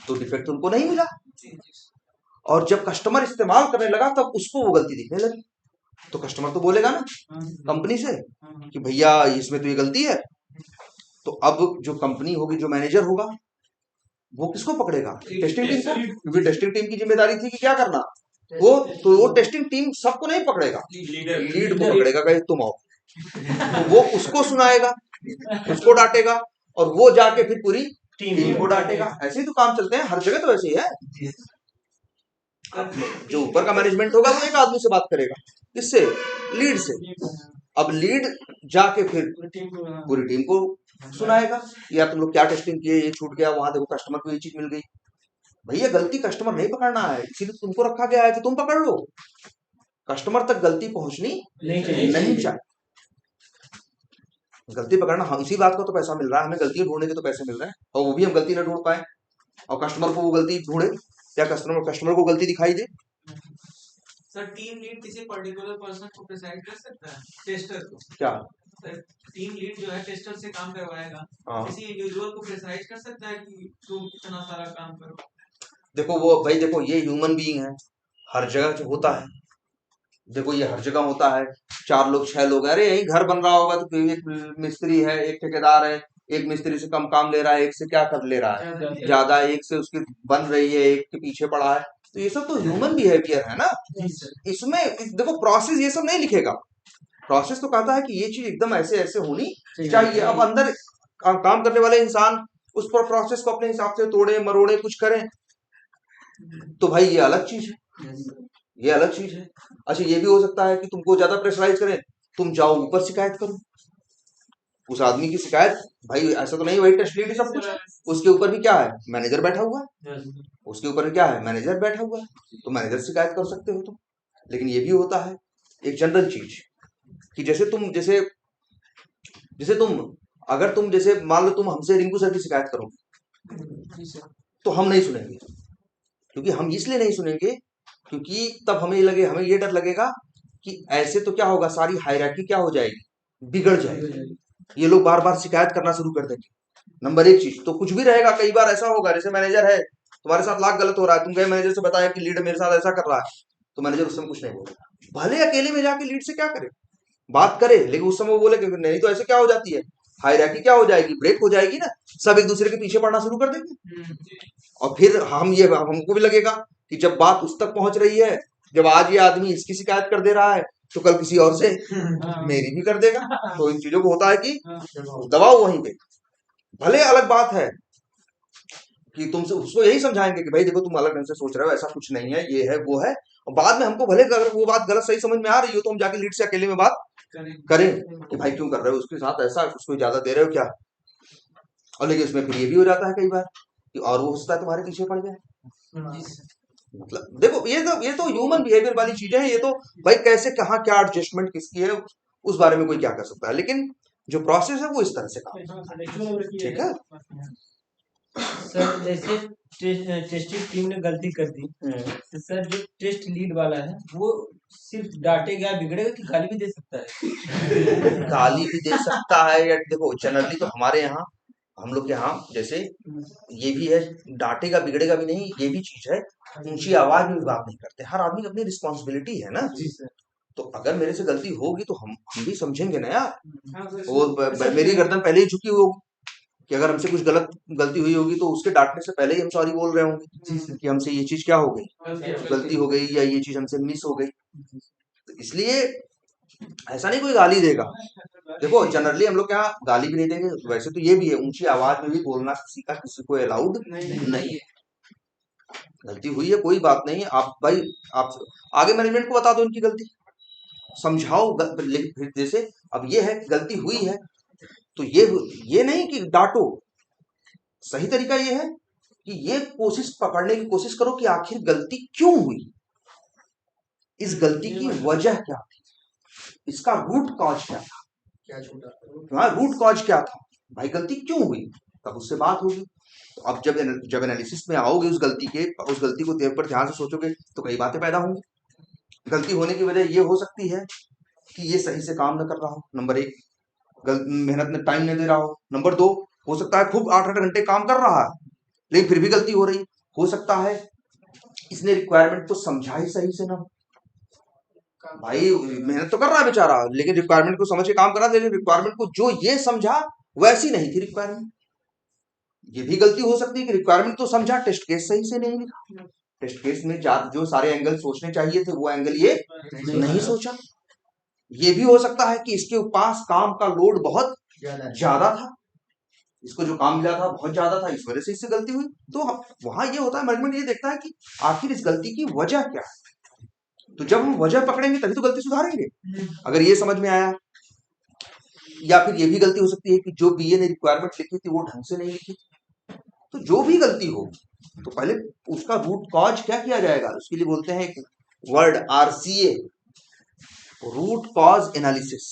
तो डिफेक्ट तुमको नहीं मिला, और जब कस्टमर इस्तेमाल करने लगा तब उसको वो गलती दिखने लगी, तो कस्टमर तो बोलेगा ना कंपनी से कि भैया इसमें तो ये गलती है। तो अब जो कंपनी होगी, जो मैनेजर होगा, वो किसको पकड़ेगा, टेस्टिंग टीम को, क्योंकि टेस्टिंग टीम की जिम्मेदारी थी कि क्या करना, वो टेस्टिंग टीम सबको नहीं पकड़ेगा, लीड को पकड़ेगा कि तुम आओ, तो वो उसको सुनाएगा, उसको डांटेगा, और वो जाके फिर पूरी टीम को डांटेगा। ऐसे ही तो काम चलते हैं हर जगह, तो ऐसे ही है। जो ऊपर का मैनेजमेंट होगा वो एक आदमी से बात करेगा, किससे, लीड से। अब लीड जाके फिर पूरी टीम को सुनाएगा, या तुम लोग क्या टेस्टिंग किए, ये छूट गया, वहां देखो कस्टमर को ये चीज मिल गई। भैया गलती कस्टमर नहीं पकड़ना है, इसीलिए तुमको रखा गया है कि तुम पकड़ लो, कस्टमर तक गलती पहुंचनी नहीं चाहिए। गलती पकड़ना, हम इसी बात का तो पैसा मिल रहा है, हमें गलती ढूंढने के तो पैसे मिल रहे हैं, और वो भी हम गलती ना ढूंढ पाए और कस्टमर को वो गलती ढूंढे, या कस्टमर को गलती दिखाई दे। सर टीम लीड किसी पर्टिकुलर पर्सन को प्रिसाइड कर सकता है, टेस्टर को, क्या टीम लीड जो है टेस्टर से काम करवाएगा, किसी इंडिविजुअल को प्रेशराइज कर सकता है कि तुम इतना सारा काम करो। देखो वो भाई देखो ये ह्यूमन बीइंग है, हर जगह जो होता है, देखो ये हर जगह होता है, 4 लोग 6 लोग, अरे यही घर बन रहा होगा तो एक मिस्त्री है, एक ठेकेदार है, एक मिस्त्री से कम काम ले रहा है, एक से क्या कर ले रहा है ज्यादा, एक से उसकी बन रही है, एक के पीछे पड़ा है, तो ये सब तो ह्यूमन बिहेवियर है ना। इसमें देखो प्रोसेस ये सब नहीं लिखेगा, प्रोसेस तो कहता है कि ये चीज एकदम ऐसे ऐसे होनी चाहिए। अब अंदर काम करने वाले इंसान उस पर प्रोसेस को अपने हिसाब से तोड़े मरोड़े कुछ करें, तो भाई ये अलग चीज है, ये अलग चीज है। अच्छा ये भी हो सकता है कि तुमको ज्यादा प्रेशराइज करें, तुम जाओ ऊपर शिकायत करो, उस आदमी की शिकायत, भाई ऐसा तो नहीं वही टेस्ट लीड सब कुछ, उसके ऊपर भी क्या है, मैनेजर बैठा हुआ है, उसके ऊपर भी क्या है, मैनेजर बैठा हुआ है, तो मैनेजर शिकायत कर सकते हो तुम। लेकिन ये भी होता है एक जनरल चीज कि जैसे तुम अगर तुम जैसे मान लो तुम हमसे रिंकू सर की शिकायत करोगे तो हम नहीं सुनेंगे, क्योंकि हम इसलिए नहीं सुनेंगे क्योंकि तब हमें ये डर लगेगा कि ऐसे तो क्या होगा, सारी हायरार्की क्या हो जाएगी, बिगड़ जाएगी, ये लोग बार बार शिकायत करना शुरू कर देंगे, नंबर एक चीज तो कुछ भी रहेगा, कई बार ऐसा होगा जैसे मैनेजर है तुम्हारे साथ लाख गलत हो रहा है, तुम गए मैनेजर से बताया कि लीड मेरे साथ ऐसा कर रहा है, तो मैनेजर उस समय कुछ नहीं बोलेगा, भले अकेले में जाके लीड से क्या करे, बात करे, लेकिन उस समय वो बोले कि नहीं तो ऐसे क्या हो जाती है, हायरार्की क्या हो जाएगी, ब्रेक हो जाएगी ना, सब एक दूसरे के पीछे पड़ना शुरू कर देंगे, और फिर हमको भी लगेगा कि जब बात उस तक पहुंच रही है, जब आज ये आदमी इसकी शिकायत कर दे रहा है तो कल किसी और से मेरी भी कर देगा, तो इन चीजों को होता है कि दबाव वहीं पे, भले अलग बात है कि तुमसे उसको यही समझाएंगे कि भाई देखो तुम अलग ढंग से सोच रहे हो, ऐसा कुछ नहीं है, ये है वो है, और बाद में हमको भले अगर वो बात गलत सही समझ में आ रही हो तो हम जाके लीड से अकेले में बात करें कि भाई क्यों कर रहे हो उसके साथ ऐसा, उसको ज्यादा दे रहे हो क्या, और लेकिन उसमें फिर ये भी हो जाता है कई बार कि और वो होता है तुम्हारे पीछे पड़ जाए, मतलब देखो ये तो ह्यूमन बिहेवियर वाली चीजें हैं, ये तो भाई कैसे कहाँ क्या एडजस्टमेंट किसकी है उस बारे में कोई क्या कर सकता है, लेकिन जो प्रोसेस है वो इस तरह से काम, ठीक है। सर जैसे टेस्टिंग टीम ने गलती कर दी तो सर जो टेस्ट लीड वाला है वो सिर्फ डांटेगा बिगड़ेगा कि गाली भी दे सकता है? गाली भी दे सकता है, या देखो जनरली तो हमारे यहाँ हम लोग के यहाँ जैसे ये भी है, डांटेगा बिगड़ेगा भी नहीं, ये भी चीज है, ऊंची आवाज में भी बात नहीं करते, हर आदमी की अपनी रिस्पॉन्सिबिलिटी है ना, तो अगर मेरे से गलती होगी तो हम भी समझेंगे ना यार, वो मेरी गर्दन पहले ही झुकी होगी कि अगर हमसे कुछ गलती हुई होगी तो उसके डांटने से पहले ही हम सॉरी बोल रहे होंगे कि हमसे ये चीज क्या हो गई, गलती हो गई, या ये चीज हमसे मिस हो गई, तो इसलिए ऐसा नहीं कोई गाली देगा, देखो जनरली हम लोग क्या गाली भी नहीं देंगे, वैसे तो ये भी है ऊंची आवाज में भी बोलना किसी का किसी को अलाउड नहीं है, गलती हुई है कोई बात नहीं, आप भाई आप आगे मैनेजमेंट को बता दो इनकी गलती, समझाओ, फिर जैसे अब ये है गलती हुई है तो ये नहीं कि डांटो, सही तरीका ये है कि ये कोशिश पकड़ने की कोशिश करो कि आखिर गलती क्यों हुई, इस गलती की वजह क्या थी, इसका रूट कॉज क्या था, हाँ रूट कॉज क्या था, भाई गलती क्यों हुई, तब उससे बात होगी, तो अब जब एनालिसिस में आओगे उस गलती को देख पर ध्यान से सोचोगे तो कई बातें पैदा होंगी, गलती होने की वजह ये हो सकती है कि ये सही से काम न कर रहा हो, नंबर एक, मेहनत में टाइम नहीं दे रहा हो, नंबर दो, हो सकता है खूब 8-8 घंटे काम कर रहा है लेकिन फिर भी गलती हो रही, हो सकता है इसने रिक्वायरमेंट को समझा ही सही से ना, भाई मेहनत तो कर रहा है बेचारा लेकिन रिक्वायरमेंट को समझ के काम कर रहा है, लेकिन रिक्वायरमेंट को जो ये समझा वैसी नहीं थी रिक्वायरमेंट, ये भी गलती हो सकती है कि रिक्वायरमेंट तो समझा, टेस्ट केस सही से नहीं लिखा, टेस्ट केस में जो सारे एंगल सोचने चाहिए थे वो एंगल ये नहीं सोचा, ये भी हो सकता है कि इसके पास काम का लोड बहुत ज्यादा था, इसको जो काम मिला था बहुत ज्यादा था, इस वजह से इससे गलती हुई, तो वहां ये होता है मैनेजमेंट ये देखता है कि आखिर इस गलती की वजह क्या है, तो जब हम वजह पकड़ेंगे तभी तो गलती सुधारेंगे, अगर ये समझ में आया, या फिर ये भी गलती हो सकती है कि जो बीए ने रिक्वायरमेंट लिखी थी वो ढंग से नहीं लिखी, तो जो भी गलती हो तो पहले उसका रूट कॉज क्या किया जाएगा, उसके लिए बोलते हैं एक word RCA, root cause analysis,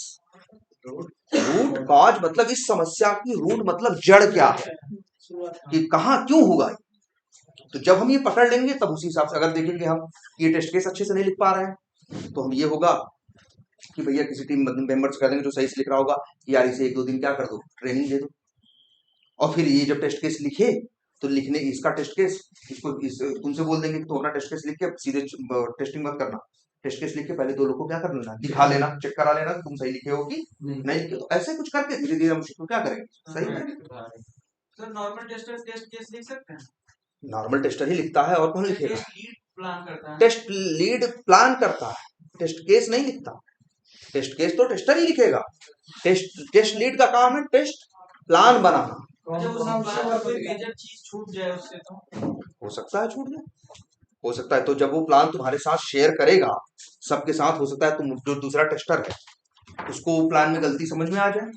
root cause मतलब इस समस्या की रूट मतलब जड़ क्या है कि कहां क्यों हुआ, तो जब हम ये पकड़ लेंगे तब उसी हिसाब से अगर देखेंगे हम ये टेस्ट केस अच्छे से नहीं लिख पा रहे हैं तो हम ये होगा कि भैया किसी टीम मेंबर से कह देंगे जो सही से लिख रहा होगा कि यार इसे 1-2 दिन क्या कर दो, ट्रेनिंग दे दो, और फिर ये जब टेस्ट केस लिखे तो लिखने इसका टेस्ट केस तुमसे बोल देंगे कि तुम अपना टेस्ट केस लिख के सीधे टेस्टिंग मत करना, टेस्ट केस लिख के पहले 2 लोग को क्या कर लेना, दिखा लेना, चेक करा लेना तुम सही लिखे हो कि नहीं लिखे, तो ऐसे कुछ करके धीरे धीरे हम उसको क्या करेंगे सही करेंगे। Sir normal tester test case लिख सकते हैं? नॉर्मल टेस्टर ही लिखता है और कौन लिखेगा, प्लान करता है, टेस्ट लीड प्लान करता है, टेस्ट केस नहीं लिखता, टेस्ट केस तो टेस्टर ही लिखेगा, टेस्ट लीड का काम है टेस्ट प्लान बनाना, चीज छूट जाए उससे तो हो सकता है छूट जाए, हो सकता है, तो जब वो प्लान तुम्हारे साथ शेयर करेगा सबके साथ, हो सकता है तुम जो दूसरा टेस्टर है उसको वो प्लान में गलती समझ में आ जाए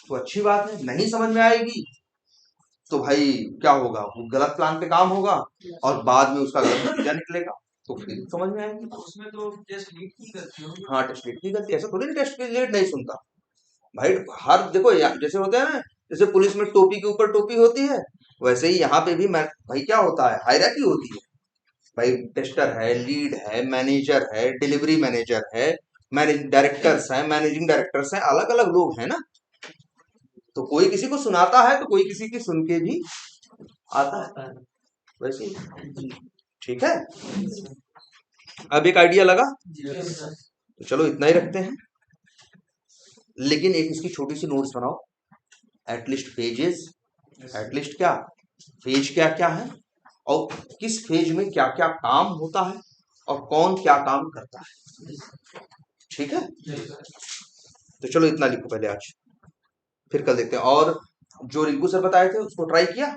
तो अच्छी बात है, नहीं समझ में आएगी तो भाई क्या होगा, वो गलत प्लान पे काम होगा और बाद में उसका गलत नतीजा निकलेगा, तो फिर समझ में आएगी, उसमें तो टेस्ट लीड की गलती होगी, हाँ टेस्ट लीड की गलती, ऐसा थोड़ी टेस्ट लीड नहीं सुनता भाई, हर देखो जैसे होते हैं ना, जैसे पुलिस में टोपी के ऊपर टोपी होती है वैसे ही यहाँ पे भी भाई क्या होता है, हायरार्की होती है, भाई टेस्टर है, लीड है, मैनेजर है, डिलीवरी मैनेजर है, मैनेज डायरेक्टर्स हैं, मैनेजिंग डायरेक्टर्स हैं, अलग अलग लोग हैं ना, तो कोई किसी को सुनाता है तो कोई किसी की सुन के भी आता है, वैसे ही। ठीक है, अब एक आइडिया लगा, तो चलो इतना ही रखते हैं, लेकिन एक इसकी छोटी सी नोट्स बनाओ, एटलीस्ट फेजेस, एटलीस्ट क्या फेज क्या क्या है और किस फेज में क्या क्या काम होता है और कौन क्या काम करता है। ठीक है, तो चलो इतना लिखो पहले आज, फिर कल देखते हैं। और जो रिंकू सर बताए थे उसको ट्राई किया,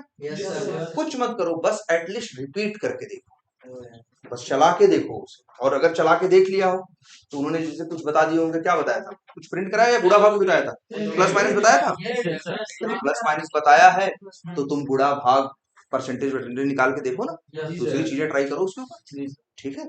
कुछ मत करो, बस एटलीस्ट रिपीट करके देखो, बस चला के देखो उसे। और अगर चला के देख लिया हो तो उन्होंने जैसे कुछ बता दिए होंगे, क्या बताया था, कुछ प्रिंट कराया या बुढ़ा भाग बताया था, प्लस माइनस बताया था, प्लस माइनस बताया है तो तुम बुढ़ा भाग परसेंटेज निकाल के देखो ना, दूसरी चीजें ट्राई करो उसके ऊपर। ठीक है।